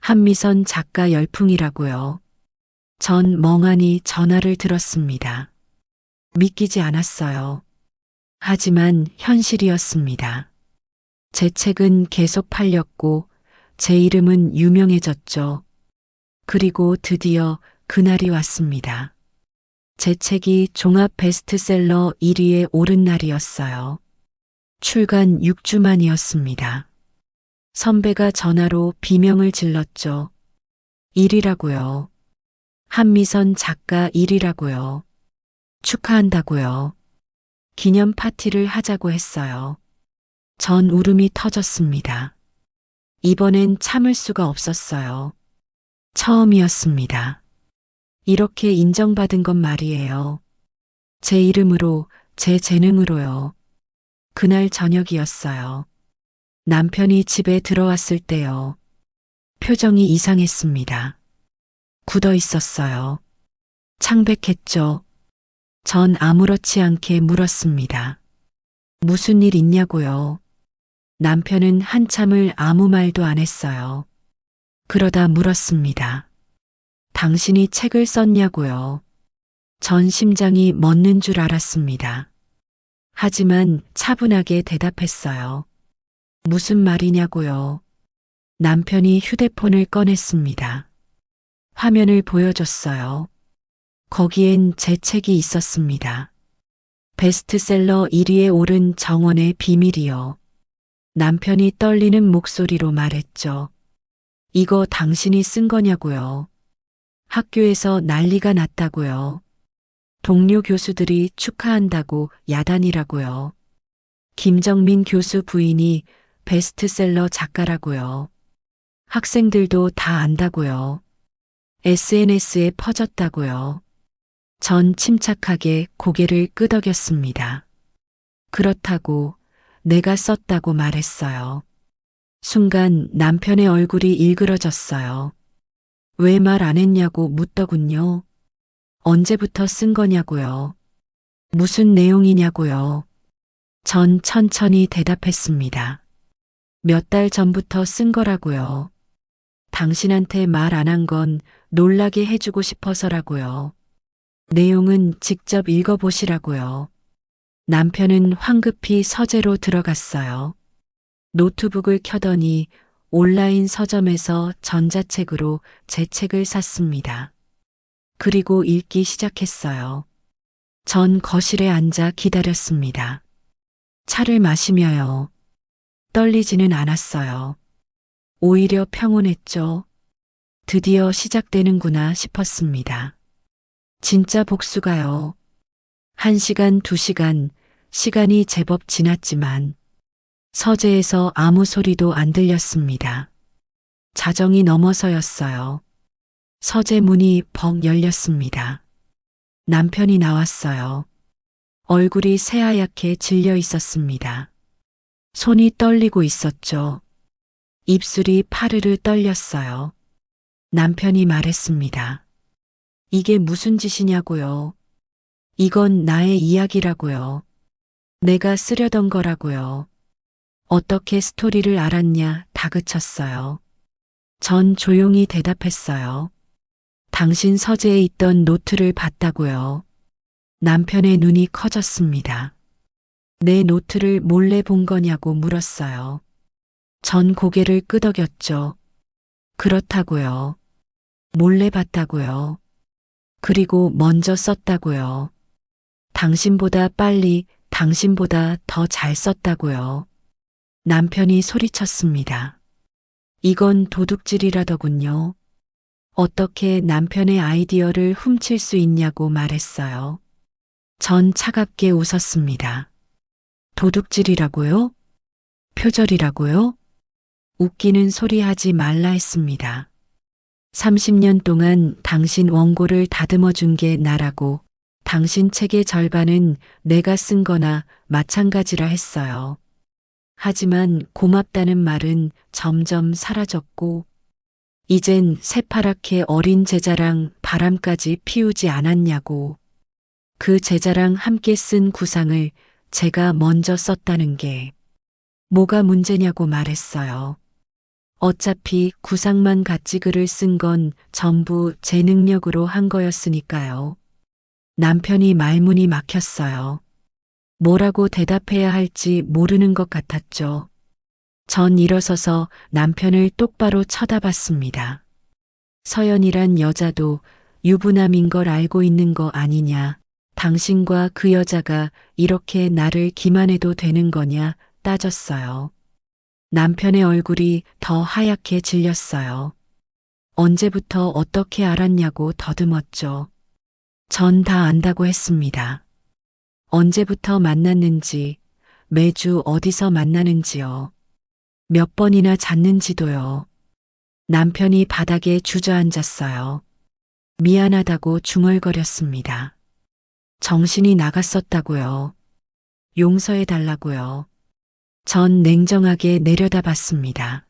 한미선 작가 열풍이라고요. 전 멍하니 전화를 들었습니다. 믿기지 않았어요. 하지만 현실이었습니다. 제 책은 계속 팔렸고 제 이름은 유명해졌죠. 그리고 드디어 그날이 왔습니다. 제 책이 종합 베스트셀러 1위에 오른 날이었어요. 출간 6주 만이었습니다. 선배가 전화로 비명을 질렀죠. 1위라고요. 한미선 작가 1위라고요. 축하한다고요. 기념 파티를 하자고 했어요. 전 울음이 터졌습니다. 이번엔 참을 수가 없었어요. 처음이었습니다. 이렇게 인정받은 건 말이에요. 제 이름으로, 제 재능으로요. 그날 저녁이었어요. 남편이 집에 들어왔을 때요. 표정이 이상했습니다. 굳어 있었어요. 창백했죠. 전 아무렇지 않게 물었습니다. 무슨 일 있냐고요. 남편은 한참을 아무 말도 안 했어요. 그러다 물었습니다. 당신이 책을 썼냐고요. 전 심장이 멎는 줄 알았습니다. 하지만 차분하게 대답했어요. 무슨 말이냐고요. 남편이 휴대폰을 꺼냈습니다. 화면을 보여줬어요. 거기엔 제 책이 있었습니다. 베스트셀러 1위에 오른 정원의 비밀이요. 남편이 떨리는 목소리로 말했죠. 이거 당신이 쓴 거냐고요. 학교에서 난리가 났다고요. 동료 교수들이 축하한다고 야단이라고요. 김정민 교수 부인이 베스트셀러 작가라고요. 학생들도 다 안다고요. SNS에 퍼졌다고요. 전 침착하게 고개를 끄덕였습니다. 그렇다고 내가 썼다고 말했어요. 순간 남편의 얼굴이 일그러졌어요. 왜 말 안 했냐고 묻더군요. 언제부터 쓴 거냐고요. 무슨 내용이냐고요. 전 천천히 대답했습니다. 몇 달 전부터 쓴 거라고요. 당신한테 말 안 한 건 놀라게 해주고 싶어서라고요. 내용은 직접 읽어보시라고요. 남편은 황급히 서재로 들어갔어요. 노트북을 켜더니 온라인 서점에서 전자책으로 제 책을 샀습니다. 그리고 읽기 시작했어요. 전 거실에 앉아 기다렸습니다. 차를 마시며요. 떨리지는 않았어요. 오히려 평온했죠. 드디어 시작되는구나 싶었습니다. 진짜 복수가요. 1시간, 2시간, 시간이 제법 지났지만 서재에서 아무 소리도 안 들렸습니다. 자정이 넘어서였어요. 서재 문이 벅 열렸습니다. 남편이 나왔어요. 얼굴이 새하얗게 질려 있었습니다. 손이 떨리고 있었죠. 입술이 파르르 떨렸어요. 남편이 말했습니다. 이게 무슨 짓이냐고요. 이건 나의 이야기라고요. 내가 쓰려던 거라고요. 어떻게 스토리를 알았냐 다그쳤어요. 전 조용히 대답했어요. 당신 서재에 있던 노트를 봤다고요. 남편의 눈이 커졌습니다. 내 노트를 몰래 본 거냐고 물었어요. 전 고개를 끄덕였죠. 그렇다고요. 몰래 봤다고요. 그리고 먼저 썼다고요. 당신보다 빨리, 당신보다 더 잘 썼다고요. 남편이 소리쳤습니다. 이건 도둑질이라더군요. 어떻게 남편의 아이디어를 훔칠 수 있냐고 말했어요. 전 차갑게 웃었습니다. 도둑질이라고요? 표절이라고요? 웃기는 소리 하지 말라 했습니다. 30년 동안 당신 원고를 다듬어 준 게 나라고 당신 책의 절반은 내가 쓴 거나 마찬가지라 했어요. 하지만 고맙다는 말은 점점 사라졌고, 이젠 새파랗게 어린 제자랑 바람까지 피우지 않았냐고. 그 제자랑 함께 쓴 구상을 제가 먼저 썼다는 게 뭐가 문제냐고 말했어요. 어차피 구상만 같이 글을 쓴 건 전부 제 능력으로 한 거였으니까요. 남편이 말문이 막혔어요. 뭐라고 대답해야 할지 모르는 것 같았죠. 전 일어서서 남편을 똑바로 쳐다봤습니다. 서연이란 여자도 유부남인 걸 알고 있는 거 아니냐. 당신과 그 여자가 이렇게 나를 기만해도 되는 거냐 따졌어요. 남편의 얼굴이 더 하얗게 질렸어요. 언제부터 어떻게 알았냐고 더듬었죠. 전 다 안다고 했습니다. 언제부터 만났는지, 매주 어디서 만나는지요. 몇 번이나 잤는지도요. 남편이 바닥에 주저앉았어요. 미안하다고 중얼거렸습니다. 정신이 나갔었다고요. 용서해달라고요. 전 냉정하게 내려다봤습니다.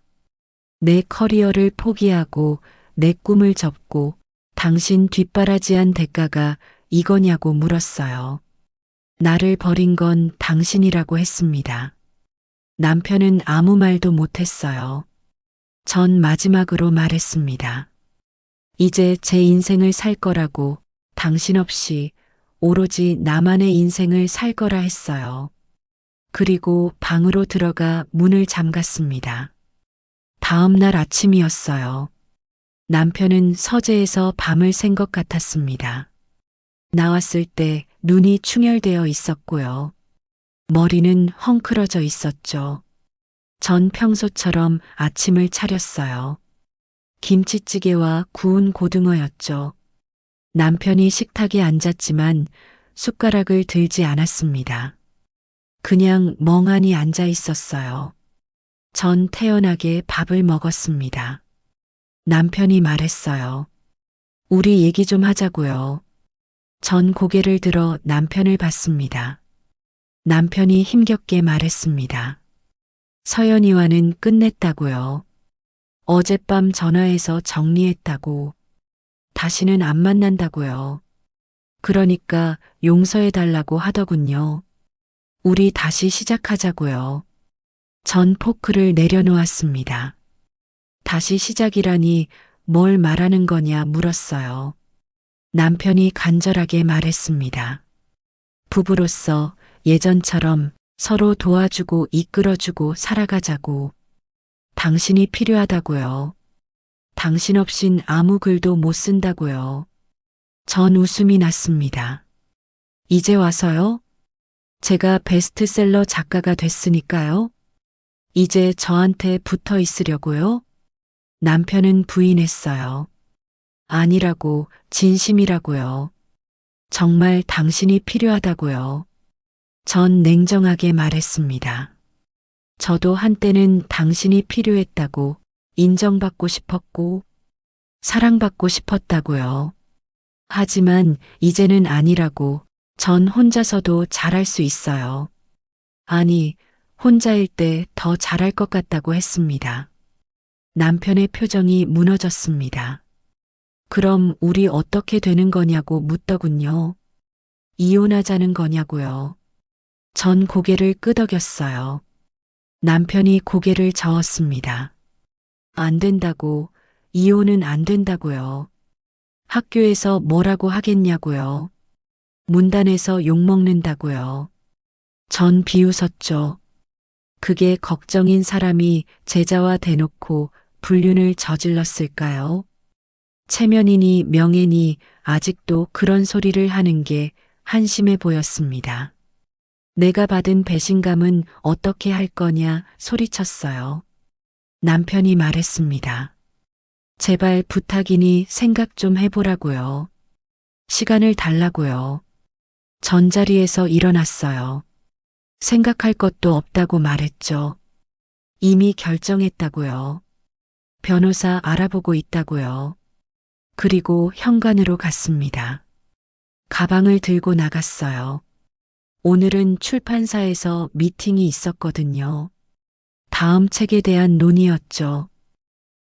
내 커리어를 포기하고 내 꿈을 접고 당신 뒷바라지한 대가가 이거냐고 물었어요. 나를 버린 건 당신이라고 했습니다. 남편은 아무 말도 못했어요. 전 마지막으로 말했습니다. 이제 제 인생을 살 거라고 당신 없이 오로지 나만의 인생을 살 거라 했어요. 그리고 방으로 들어가 문을 잠갔습니다. 다음 날 아침이었어요. 남편은 서재에서 밤을 샌 것 같았습니다. 나왔을 때 눈이 충혈되어 있었고요. 머리는 헝클어져 있었죠. 전 평소처럼 아침을 차렸어요. 김치찌개와 구운 고등어였죠. 남편이 식탁에 앉았지만 숟가락을 들지 않았습니다. 그냥 멍하니 앉아 있었어요. 전 태연하게 밥을 먹었습니다. 남편이 말했어요. 우리 얘기 좀 하자고요. 전 고개를 들어 남편을 봤습니다. 남편이 힘겹게 말했습니다. 서연이와는 끝냈다고요. 어젯밤 전화해서 정리했다고. 다시는 안 만난다고요. 그러니까 용서해달라고 하더군요. 우리 다시 시작하자고요. 전 포크를 내려놓았습니다. 다시 시작이라니 뭘 말하는 거냐 물었어요. 남편이 간절하게 말했습니다. 부부로서 예전처럼 서로 도와주고 이끌어주고 살아가자고. 당신이 필요하다고요. 당신 없인 아무 글도 못 쓴다고요. 전 웃음이 났습니다. 이제 와서요? 제가 베스트셀러 작가가 됐으니까요. 이제 저한테 붙어 있으려고요? 남편은 부인했어요. 아니라고, 진심이라고요. 정말 당신이 필요하다고요. 전 냉정하게 말했습니다. 저도 한때는 당신이 필요했다고, 인정받고 싶었고, 사랑받고 싶었다고요. 하지만 이제는 아니라고, 전 혼자서도 잘할 수 있어요. 아니, 혼자일 때 더 잘할 것 같다고 했습니다. 남편의 표정이 무너졌습니다. 그럼 우리 어떻게 되는 거냐고 묻더군요. 이혼하자는 거냐고요. 전 고개를 끄덕였어요. 남편이 고개를 저었습니다. 안 된다고, 이혼은 안 된다고요. 학교에서 뭐라고 하겠냐고요. 문단에서 욕먹는다고요. 전 비웃었죠. 그게 걱정인 사람이 제자와 대놓고 불륜을 저질렀을까요? 체면이니 명예니 아직도 그런 소리를 하는 게 한심해 보였습니다. 내가 받은 배신감은 어떻게 할 거냐 소리쳤어요. 남편이 말했습니다. 제발 부탁이니 생각 좀 해보라고요. 시간을 달라고요. 전자리에서 일어났어요. 생각할 것도 없다고 말했죠. 이미 결정했다고요. 변호사 알아보고 있다고요. 그리고 현관으로 갔습니다. 가방을 들고 나갔어요. 오늘은 출판사에서 미팅이 있었거든요. 다음 책에 대한 논의였죠.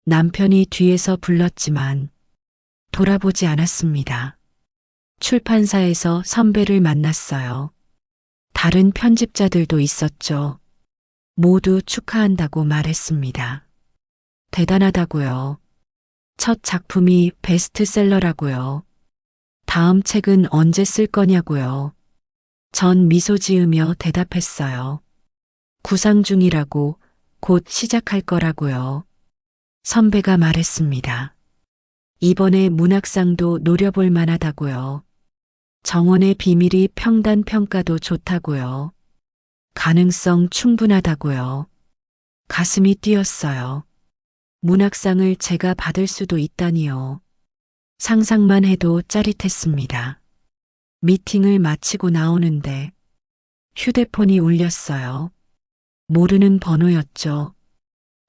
남편이 뒤에서 불렀지만 돌아보지 않았습니다. 출판사에서 선배를 만났어요. 다른 편집자들도 있었죠. 모두 축하한다고 말했습니다. 대단하다고요. 첫 작품이 베스트셀러라고요. 다음 책은 언제 쓸 거냐고요. 전 미소 지으며 대답했어요. 구상 중이라고, 곧 시작할 거라고요. 선배가 말했습니다. 이번에 문학상도 노려볼 만하다고요. 정원의 비밀이 평단 평가도 좋다고요. 가능성 충분하다고요. 가슴이 뛰었어요. 문학상을 제가 받을 수도 있다니요. 상상만 해도 짜릿했습니다. 미팅을 마치고 나오는데 휴대폰이 울렸어요. 모르는 번호였죠.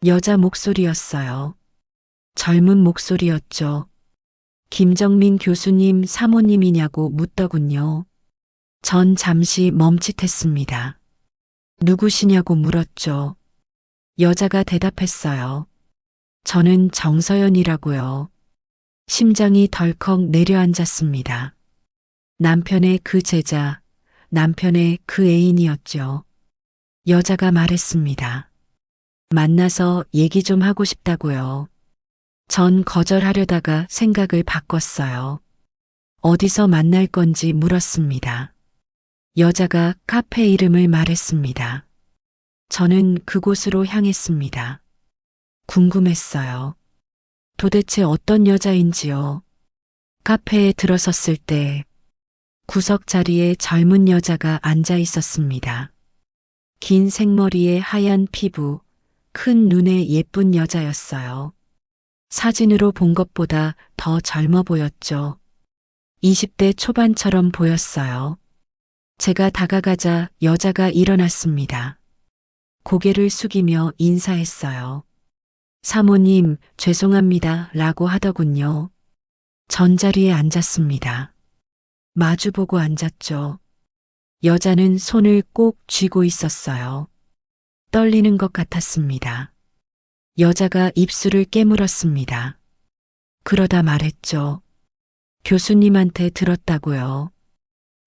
여자 목소리였어요. 젊은 목소리였죠. 김정민 교수님 사모님이냐고 묻더군요. 전 잠시 멈칫했습니다. 누구시냐고 물었죠. 여자가 대답했어요. 저는 정서연이라고요. 심장이 덜컥 내려앉았습니다. 남편의 그 제자, 남편의 그 애인이었죠. 여자가 말했습니다. 만나서 얘기 좀 하고 싶다고요. 전 거절하려다가 생각을 바꿨어요. 어디서 만날 건지 물었습니다. 여자가 카페 이름을 말했습니다. 저는 그곳으로 향했습니다. 궁금했어요. 도대체 어떤 여자인지요. 카페에 들어섰을 때 구석 자리에 젊은 여자가 앉아 있었습니다. 긴 생머리에 하얀 피부, 큰 눈에 예쁜 여자였어요. 사진으로 본 것보다 더 젊어 보였죠. 20대 초반처럼 보였어요. 제가 다가가자 여자가 일어났습니다. 고개를 숙이며 인사했어요. 사모님, 죄송합니다. 라고 하더군요. 전자리에 앉았습니다. 마주보고 앉았죠. 여자는 손을 꼭 쥐고 있었어요. 떨리는 것 같았습니다. 여자가 입술을 깨물었습니다. 그러다 말했죠. 교수님한테 들었다고요.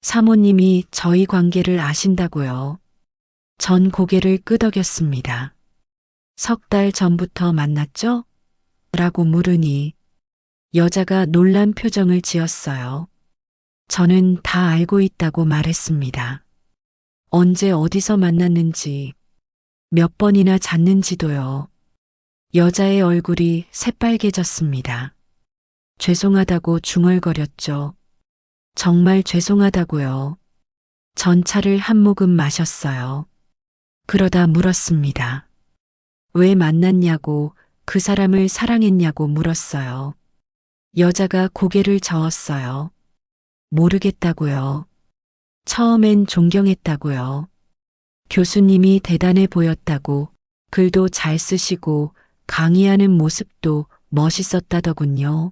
사모님이 저희 관계를 아신다고요. 전 고개를 끄덕였습니다. 석 달 전부터 만났죠? 라고 물으니 여자가 놀란 표정을 지었어요. 저는 다 알고 있다고 말했습니다. 언제 어디서 만났는지, 몇 번이나 잤는지도요. 여자의 얼굴이 새빨개졌습니다. 죄송하다고 중얼거렸죠. 정말 죄송하다고요. 전 차를 한 모금 마셨어요. 그러다 물었습니다. 왜 만났냐고, 그 사람을 사랑했냐고 물었어요. 여자가 고개를 저었어요. 모르겠다고요. 처음엔 존경했다고요. 교수님이 대단해 보였다고, 글도 잘 쓰시고 강의하는 모습도 멋있었다더군요.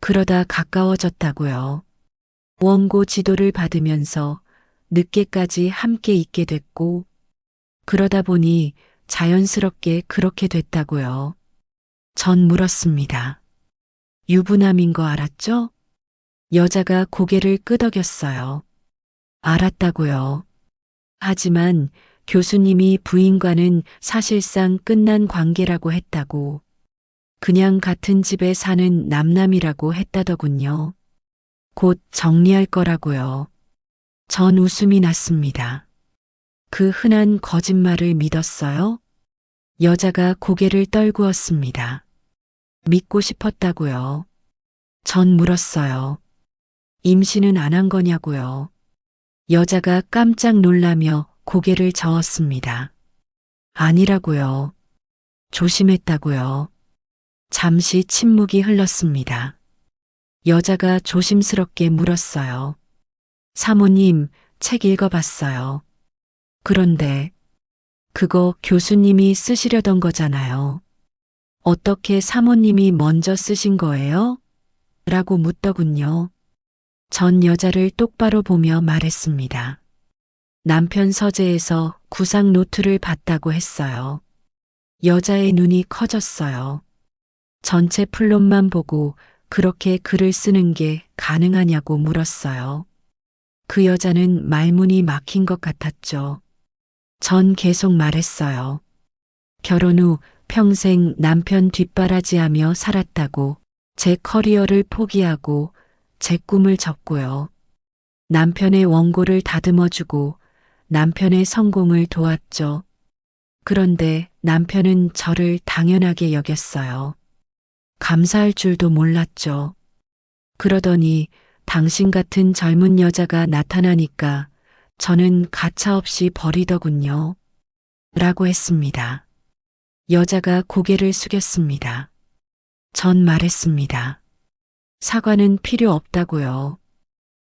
그러다 가까워졌다고요. 원고 지도를 받으면서 늦게까지 함께 있게 됐고, 그러다 보니 자연스럽게 그렇게 됐다고요. 전 물었습니다. 유부남인 거 알았죠? 여자가 고개를 끄덕였어요. 알았다고요. 하지만 교수님이 부인과는 사실상 끝난 관계라고 했다고, 그냥 같은 집에 사는 남남이라고 했다더군요. 곧 정리할 거라고요. 전 웃음이 났습니다. 그 흔한 거짓말을 믿었어요? 여자가 고개를 떨구었습니다. 믿고 싶었다고요. 전 물었어요. 임신은 안 한 거냐고요. 여자가 깜짝 놀라며 고개를 저었습니다. 아니라고요. 조심했다고요. 잠시 침묵이 흘렀습니다. 여자가 조심스럽게 물었어요. 사모님, 책 읽어봤어요. 그런데 그거 교수님이 쓰시려던 거잖아요. 어떻게 사모님이 먼저 쓰신 거예요? 라고 묻더군요. 전 여자를 똑바로 보며 말했습니다. 남편 서재에서 구상 노트를 봤다고 했어요. 여자의 눈이 커졌어요. 전체 플롯만 보고 그렇게 글을 쓰는 게 가능하냐고 물었어요. 그 여자는 말문이 막힌 것 같았죠. 전 계속 말했어요. 결혼 후 평생 남편 뒷바라지하며 살았다고, 제 커리어를 포기하고 제 꿈을 접고요. 남편의 원고를 다듬어주고 남편의 성공을 도왔죠. 그런데 남편은 저를 당연하게 여겼어요. 감사할 줄도 몰랐죠. 그러더니 당신 같은 젊은 여자가 나타나니까 저는 가차없이 버리더군요. 라고 했습니다. 여자가 고개를 숙였습니다. 전 말했습니다. 사과는 필요 없다고요.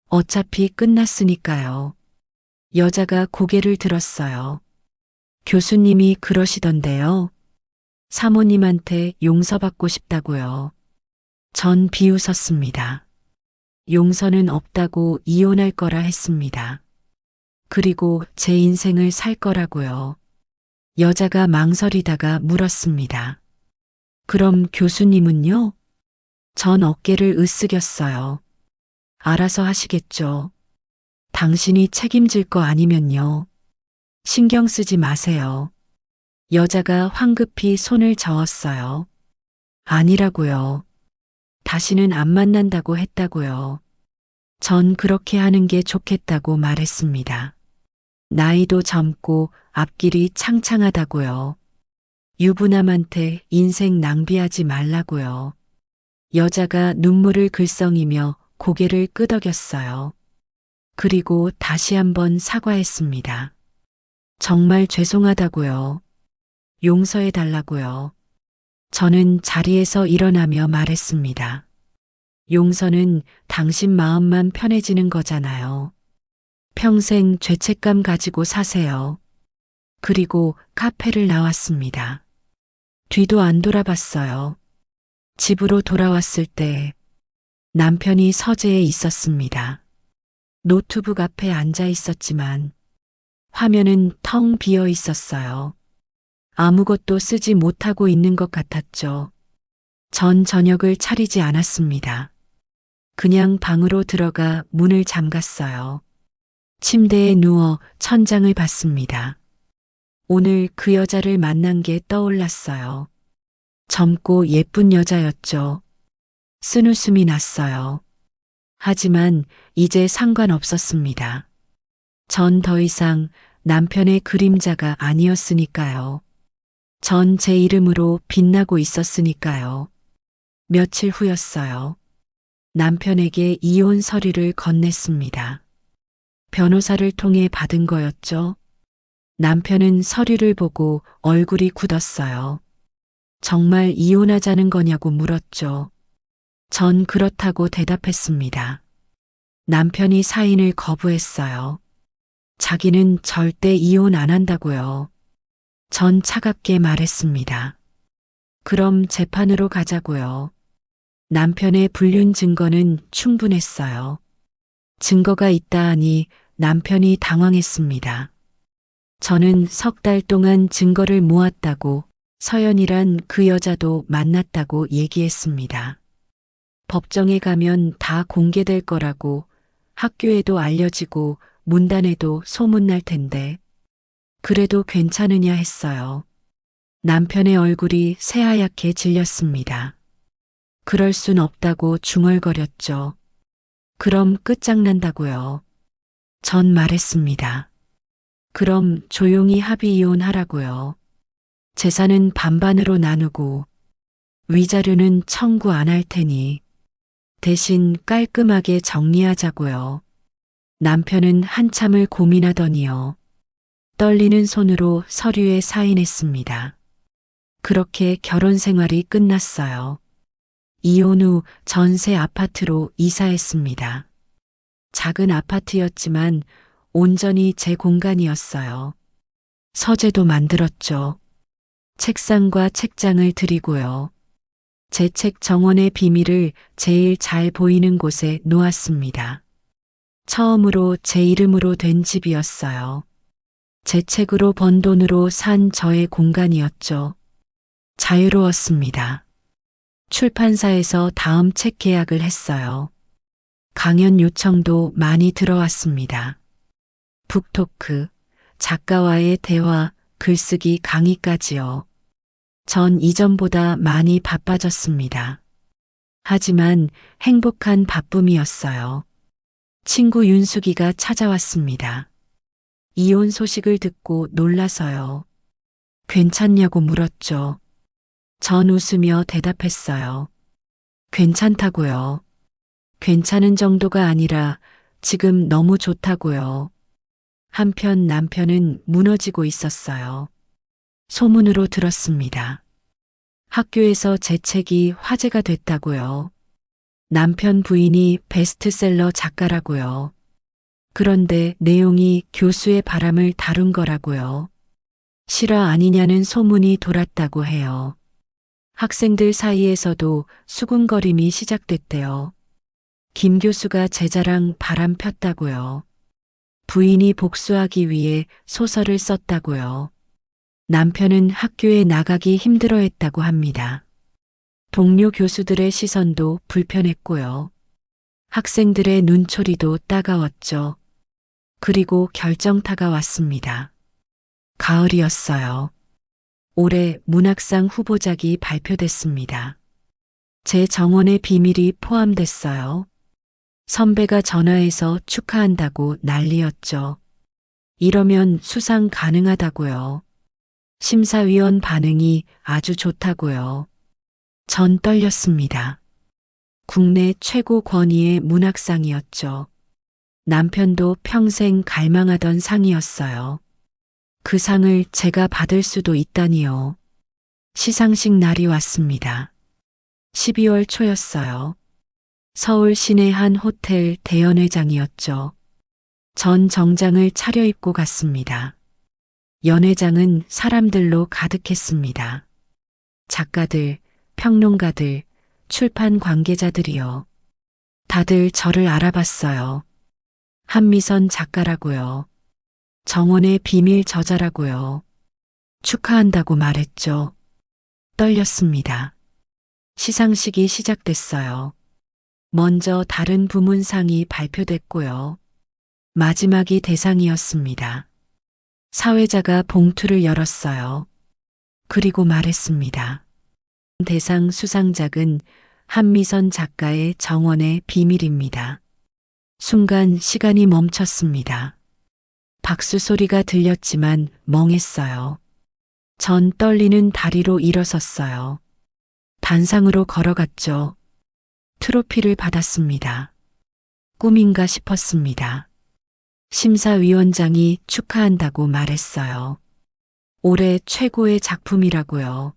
어차피 끝났으니까요. 여자가 고개를 들었어요. 교수님이 그러시던데요. 사모님한테 용서받고 싶다고요. 전 비웃었습니다. 용서는 없다고 이혼할 거라 했습니다. 그리고 제 인생을 살 거라고요. 여자가 망설이다가 물었습니다. 그럼 교수님은요? 전 어깨를 으쓱였어요. 알아서 하시겠죠. 당신이 책임질 거 아니면요. 신경 쓰지 마세요. 여자가 황급히 손을 저었어요. 아니라고요. 다시는 안 만난다고 했다고요. 전 그렇게 하는 게 좋겠다고 말했습니다. 나이도 젊고 앞길이 창창하다고요. 유부남한테 인생 낭비하지 말라고요. 여자가 눈물을 글썽이며 고개를 끄덕였어요. 그리고 다시 한번 사과했습니다. 정말 죄송하다고요. 용서해 달라고요. 저는 자리에서 일어나며 말했습니다. 용서는 당신 마음만 편해지는 거잖아요. 평생 죄책감 가지고 사세요. 그리고 카페를 나왔습니다. 뒤도 안 돌아봤어요. 집으로 돌아왔을 때 남편이 서재에 있었습니다. 노트북 앞에 앉아 있었지만 화면은 텅 비어 있었어요. 아무것도 쓰지 못하고 있는 것 같았죠. 전 저녁을 차리지 않았습니다. 그냥 방으로 들어가 문을 잠갔어요. 침대에 누워 천장을 봤습니다. 오늘 그 여자를 만난 게 떠올랐어요. 젊고 예쁜 여자였죠. 쓴웃음이 났어요. 하지만 이제 상관없었습니다. 전 더 이상 남편의 그림자가 아니었으니까요. 전 제 이름으로 빛나고 있었으니까요. 며칠 후였어요. 남편에게 이혼 서류를 건넸습니다. 변호사를 통해 받은 거였죠. 남편은 서류를 보고 얼굴이 굳었어요. 정말 이혼하자는 거냐고 물었죠. 전 그렇다고 대답했습니다. 남편이 사인을 거부했어요. 자기는 절대 이혼 안 한다고요. 전 차갑게 말했습니다. 그럼 재판으로 가자고요. 남편의 불륜 증거는 충분했어요. 증거가 있다 하니 남편이 당황했습니다. 저는 석 달 동안 증거를 모았다고, 서연이란 그 여자도 만났다고 얘기했습니다. 법정에 가면 다 공개될 거라고, 학교에도 알려지고 문단에도 소문날 텐데 그래도 괜찮으냐 했어요. 남편의 얼굴이 새하얗게 질렸습니다. 그럴 순 없다고 중얼거렸죠. 그럼 끝장난다고요. 전 말했습니다. 그럼 조용히 합의 이혼하라고요. 재산은 반반으로 나누고 위자료는 청구 안 할 테니 대신 깔끔하게 정리하자고요. 남편은 한참을 고민하더니요. 떨리는 손으로 서류에 사인했습니다. 그렇게 결혼 생활이 끝났어요. 이혼 후 전세 아파트로 이사했습니다. 작은 아파트였지만 온전히 제 공간이었어요. 서재도 만들었죠. 책상과 책장을 드리고요. 제 책 정원의 비밀을 제일 잘 보이는 곳에 놓았습니다. 처음으로 제 이름으로 된 집이었어요. 제 책으로 번 돈으로 산 저의 공간이었죠. 자유로웠습니다. 출판사에서 다음 책 계약을 했어요. 강연 요청도 많이 들어왔습니다. 북토크, 작가와의 대화, 글쓰기 강의까지요. 전 이전보다 많이 바빠졌습니다. 하지만 행복한 바쁨이었어요. 친구 윤숙이가 찾아왔습니다. 이혼 소식을 듣고 놀라서요. 괜찮냐고 물었죠. 전 웃으며 대답했어요. 괜찮다고요. 괜찮은 정도가 아니라 지금 너무 좋다고요. 한편 남편은 무너지고 있었어요. 소문으로 들었습니다. 학교에서 제 책이 화제가 됐다고요. 남편 부인이 베스트셀러 작가라고요. 그런데 내용이 교수의 바람을 다룬 거라고요. 실화 아니냐는 소문이 돌았다고 해요. 학생들 사이에서도 수군거림이 시작됐대요. 김 교수가 제자랑 바람 폈다고요. 부인이 복수하기 위해 소설을 썼다고요. 남편은 학교에 나가기 힘들어했다고 합니다. 동료 교수들의 시선도 불편했고요. 학생들의 눈초리도 따가웠죠. 그리고 결정타가 왔습니다. 가을이었어요. 올해 문학상 후보작이 발표됐습니다. 제 정원의 비밀이 포함됐어요. 선배가 전화해서 축하한다고 난리였죠. 이러면 수상 가능하다고요. 심사위원 반응이 아주 좋다고요. 전 떨렸습니다. 국내 최고 권위의 문학상이었죠. 남편도 평생 갈망하던 상이었어요. 그 상을 제가 받을 수도 있다니요. 시상식 날이 왔습니다. 12월 초였어요. 서울 시내 한 호텔 대연회장이었죠. 전 정장을 차려입고 갔습니다. 연회장은 사람들로 가득했습니다. 작가들, 평론가들, 출판 관계자들이요. 다들 저를 알아봤어요. 한미선 작가라고요. 정원의 비밀 저자라고요. 축하한다고 말했죠. 떨렸습니다. 시상식이 시작됐어요. 먼저 다른 부문상이 발표됐고요. 마지막이 대상이었습니다. 사회자가 봉투를 열었어요. 그리고 말했습니다. 대상 수상작은 한미선 작가의 정원의 비밀입니다. 순간 시간이 멈췄습니다. 박수 소리가 들렸지만 멍했어요. 전 떨리는 다리로 일어섰어요. 단상으로 걸어갔죠. 트로피를 받았습니다. 꿈인가 싶었습니다. 심사위원장이 축하한다고 말했어요. 올해 최고의 작품이라고요.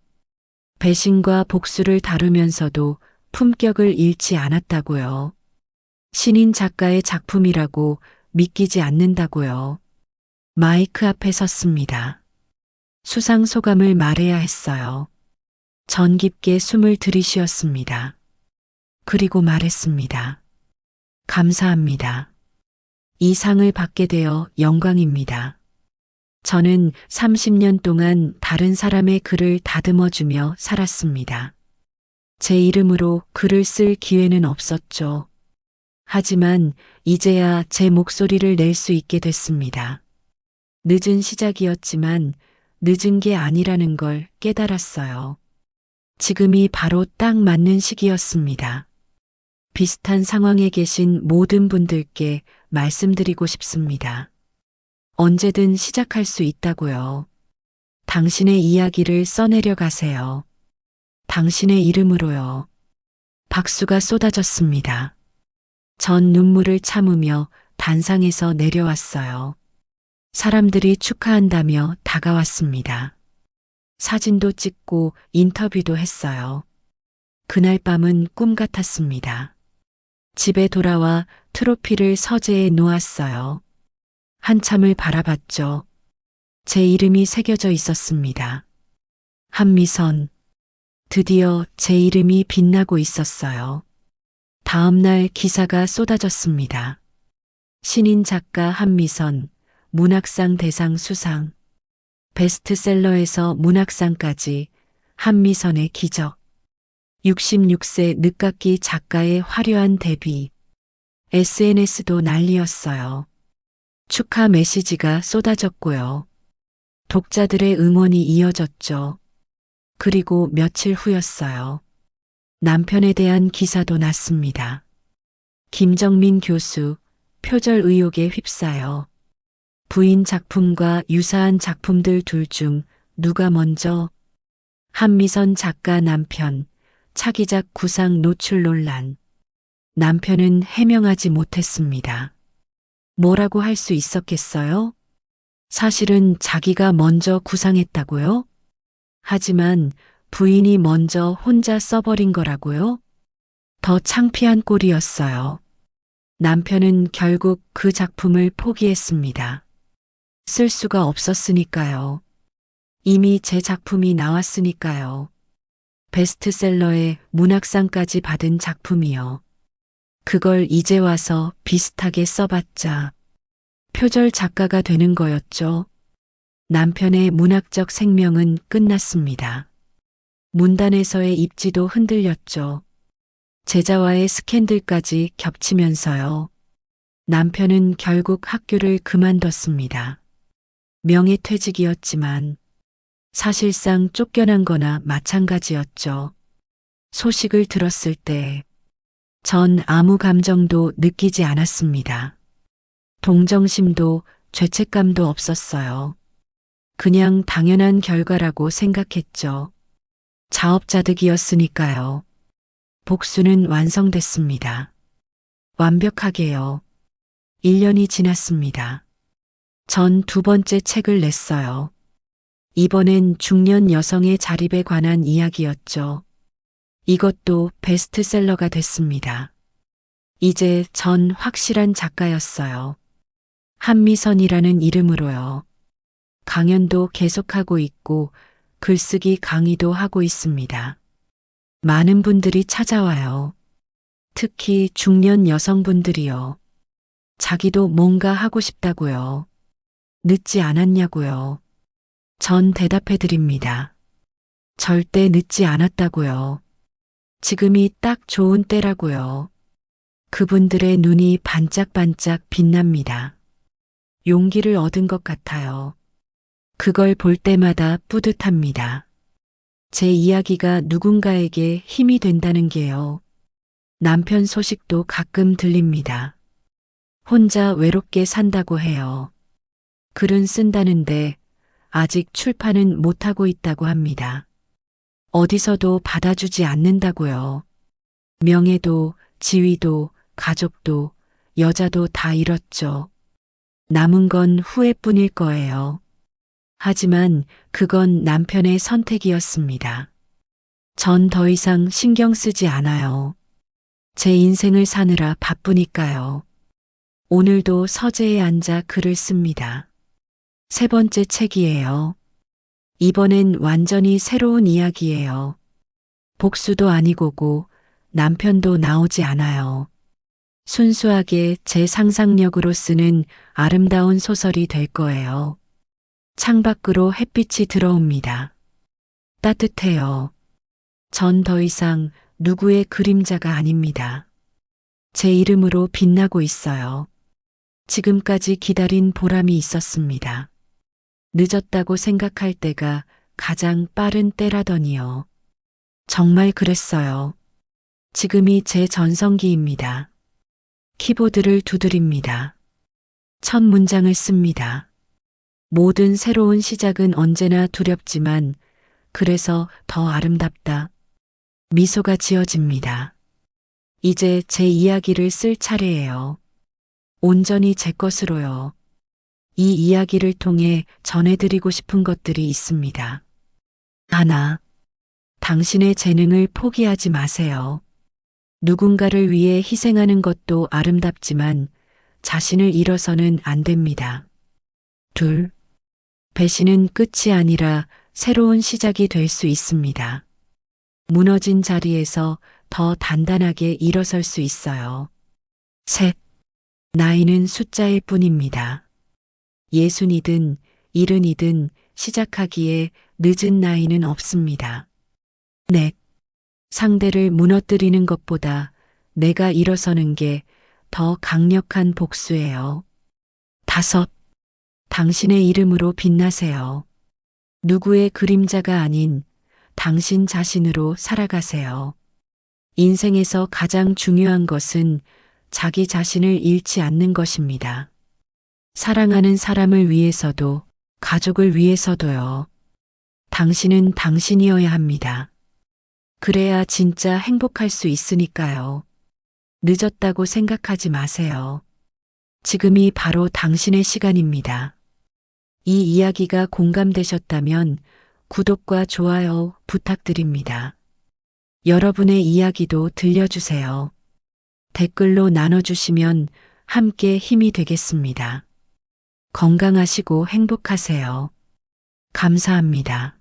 배신과 복수를 다루면서도 품격을 잃지 않았다고요. 신인 작가의 작품이라고 믿기지 않는다고요. 마이크 앞에 섰습니다. 수상 소감을 말해야 했어요. 전 깊게 숨을 들이쉬었습니다. 그리고 말했습니다. 감사합니다. 이 상을 받게 되어 영광입니다. 저는 30년 동안 다른 사람의 글을 다듬어주며 살았습니다. 제 이름으로 글을 쓸 기회는 없었죠. 하지만 이제야 제 목소리를 낼 수 있게 됐습니다. 늦은 시작이었지만 늦은 게 아니라는 걸 깨달았어요. 지금이 바로 딱 맞는 시기였습니다. 비슷한 상황에 계신 모든 분들께 말씀드리고 싶습니다. 언제든 시작할 수 있다고요. 당신의 이야기를 써내려 가세요. 당신의 이름으로요. 박수가 쏟아졌습니다. 전 눈물을 참으며 단상에서 내려왔어요. 사람들이 축하한다며 다가왔습니다. 사진도 찍고 인터뷰도 했어요. 그날 밤은 꿈 같았습니다. 집에 돌아와 트로피를 서재에 놓았어요. 한참을 바라봤죠. 제 이름이 새겨져 있었습니다. 한미선. 드디어 제 이름이 빛나고 있었어요. 다음 날 기사가 쏟아졌습니다. 신인 작가 한미선, 문학상 대상 수상, 베스트셀러에서 문학상까지 한미선의 기적. 66세 늦깎이 작가의 화려한 데뷔. SNS도 난리였어요. 축하 메시지가 쏟아졌고요. 독자들의 응원이 이어졌죠. 그리고 며칠 후였어요. 남편에 대한 기사도 났습니다. 김정민 교수, 표절 의혹에 휩싸여 부인 작품과 유사한 작품들 둘 중 누가 먼저? 한미선 작가 남편, 차기작 구상 노출 논란. 남편은 해명하지 못했습니다. 뭐라고 할 수 있었겠어요? 사실은 자기가 먼저 구상했다고요? 하지만 부인이 먼저 혼자 써버린 거라고요? 더 창피한 꼴이었어요. 남편은 결국 그 작품을 포기했습니다. 쓸 수가 없었으니까요. 이미 제 작품이 나왔으니까요. 베스트셀러에 문학상까지 받은 작품이요. 그걸 이제 와서 비슷하게 써봤자 표절 작가가 되는 거였죠. 남편의 문학적 생명은 끝났습니다. 문단에서의 입지도 흔들렸죠. 제자와의 스캔들까지 겹치면서요. 남편은 결국 학교를 그만뒀습니다. 명예퇴직이었지만 사실상 쫓겨난 거나 마찬가지였죠. 소식을 들었을 때 전 아무 감정도 느끼지 않았습니다. 동정심도 죄책감도 없었어요. 그냥 당연한 결과라고 생각했죠. 자업자득이었으니까요. 복수는 완성됐습니다. 완벽하게요. 1년이 지났습니다. 전 두 번째 책을 냈어요. 이번엔 중년 여성의 자립에 관한 이야기였죠. 이것도 베스트셀러가 됐습니다. 이제 전 확실한 작가였어요. 한미선이라는 이름으로요. 강연도 계속하고 있고 글쓰기 강의도 하고 있습니다. 많은 분들이 찾아와요. 특히 중년 여성분들이요. 자기도 뭔가 하고 싶다고요. 늦지 않았냐고요. 전 대답해 드립니다. 절대 늦지 않았다고요. 지금이 딱 좋은 때라고요. 그분들의 눈이 반짝반짝 빛납니다. 용기를 얻은 것 같아요. 그걸 볼 때마다 뿌듯합니다. 제 이야기가 누군가에게 힘이 된다는 게요. 남편 소식도 가끔 들립니다. 혼자 외롭게 산다고 해요. 글은 쓴다는데 아직 출판은 못하고 있다고 합니다. 어디서도 받아주지 않는다고요. 명예도, 지위도, 가족도, 여자도 다 잃었죠. 남은 건 후회뿐일 거예요. 하지만 그건 남편의 선택이었습니다. 전 더 이상 신경 쓰지 않아요. 제 인생을 사느라 바쁘니까요. 오늘도 서재에 앉아 글을 씁니다. 세 번째 책이에요. 이번엔 완전히 새로운 이야기예요. 복수도 아니고고 남편도 나오지 않아요. 순수하게 제 상상력으로 쓰는 아름다운 소설이 될 거예요. 창밖으로 햇빛이 들어옵니다. 따뜻해요. 전 더 이상 누구의 그림자가 아닙니다. 제 이름으로 빛나고 있어요. 지금까지 기다린 보람이 있었습니다. 늦었다고 생각할 때가 가장 빠른 때라더니요. 정말 그랬어요. 지금이 제 전성기입니다. 키보드를 두드립니다. 첫 문장을 씁니다. 모든 새로운 시작은 언제나 두렵지만 그래서 더 아름답다. 미소가 지어집니다. 이제 제 이야기를 쓸 차례예요. 온전히 제 것으로요. 이 이야기를 통해 전해드리고 싶은 것들이 있습니다. 하나, 당신의 재능을 포기하지 마세요. 누군가를 위해 희생하는 것도 아름답지만 자신을 잃어서는 안 됩니다. 둘, 배신은 끝이 아니라 새로운 시작이 될 수 있습니다. 무너진 자리에서 더 단단하게 일어설 수 있어요. 셋, 나이는 숫자일 뿐입니다. 60이든 70이든 시작하기에 늦은 나이는 없습니다. 넷. 상대를 무너뜨리는 것보다 내가 일어서는 게 더 강력한 복수예요. 5. 당신의 이름으로 빛나세요. 누구의 그림자가 아닌 당신 자신으로 살아가세요. 인생에서 가장 중요한 것은 자기 자신을 잃지 않는 것입니다. 사랑하는 사람을 위해서도, 가족을 위해서도요. 당신은 당신이어야 합니다. 그래야 진짜 행복할 수 있으니까요. 늦었다고 생각하지 마세요. 지금이 바로 당신의 시간입니다. 이 이야기가 공감되셨다면 구독과 좋아요 부탁드립니다. 여러분의 이야기도 들려주세요. 댓글로 나눠주시면 함께 힘이 되겠습니다. 건강하시고 행복하세요. 감사합니다.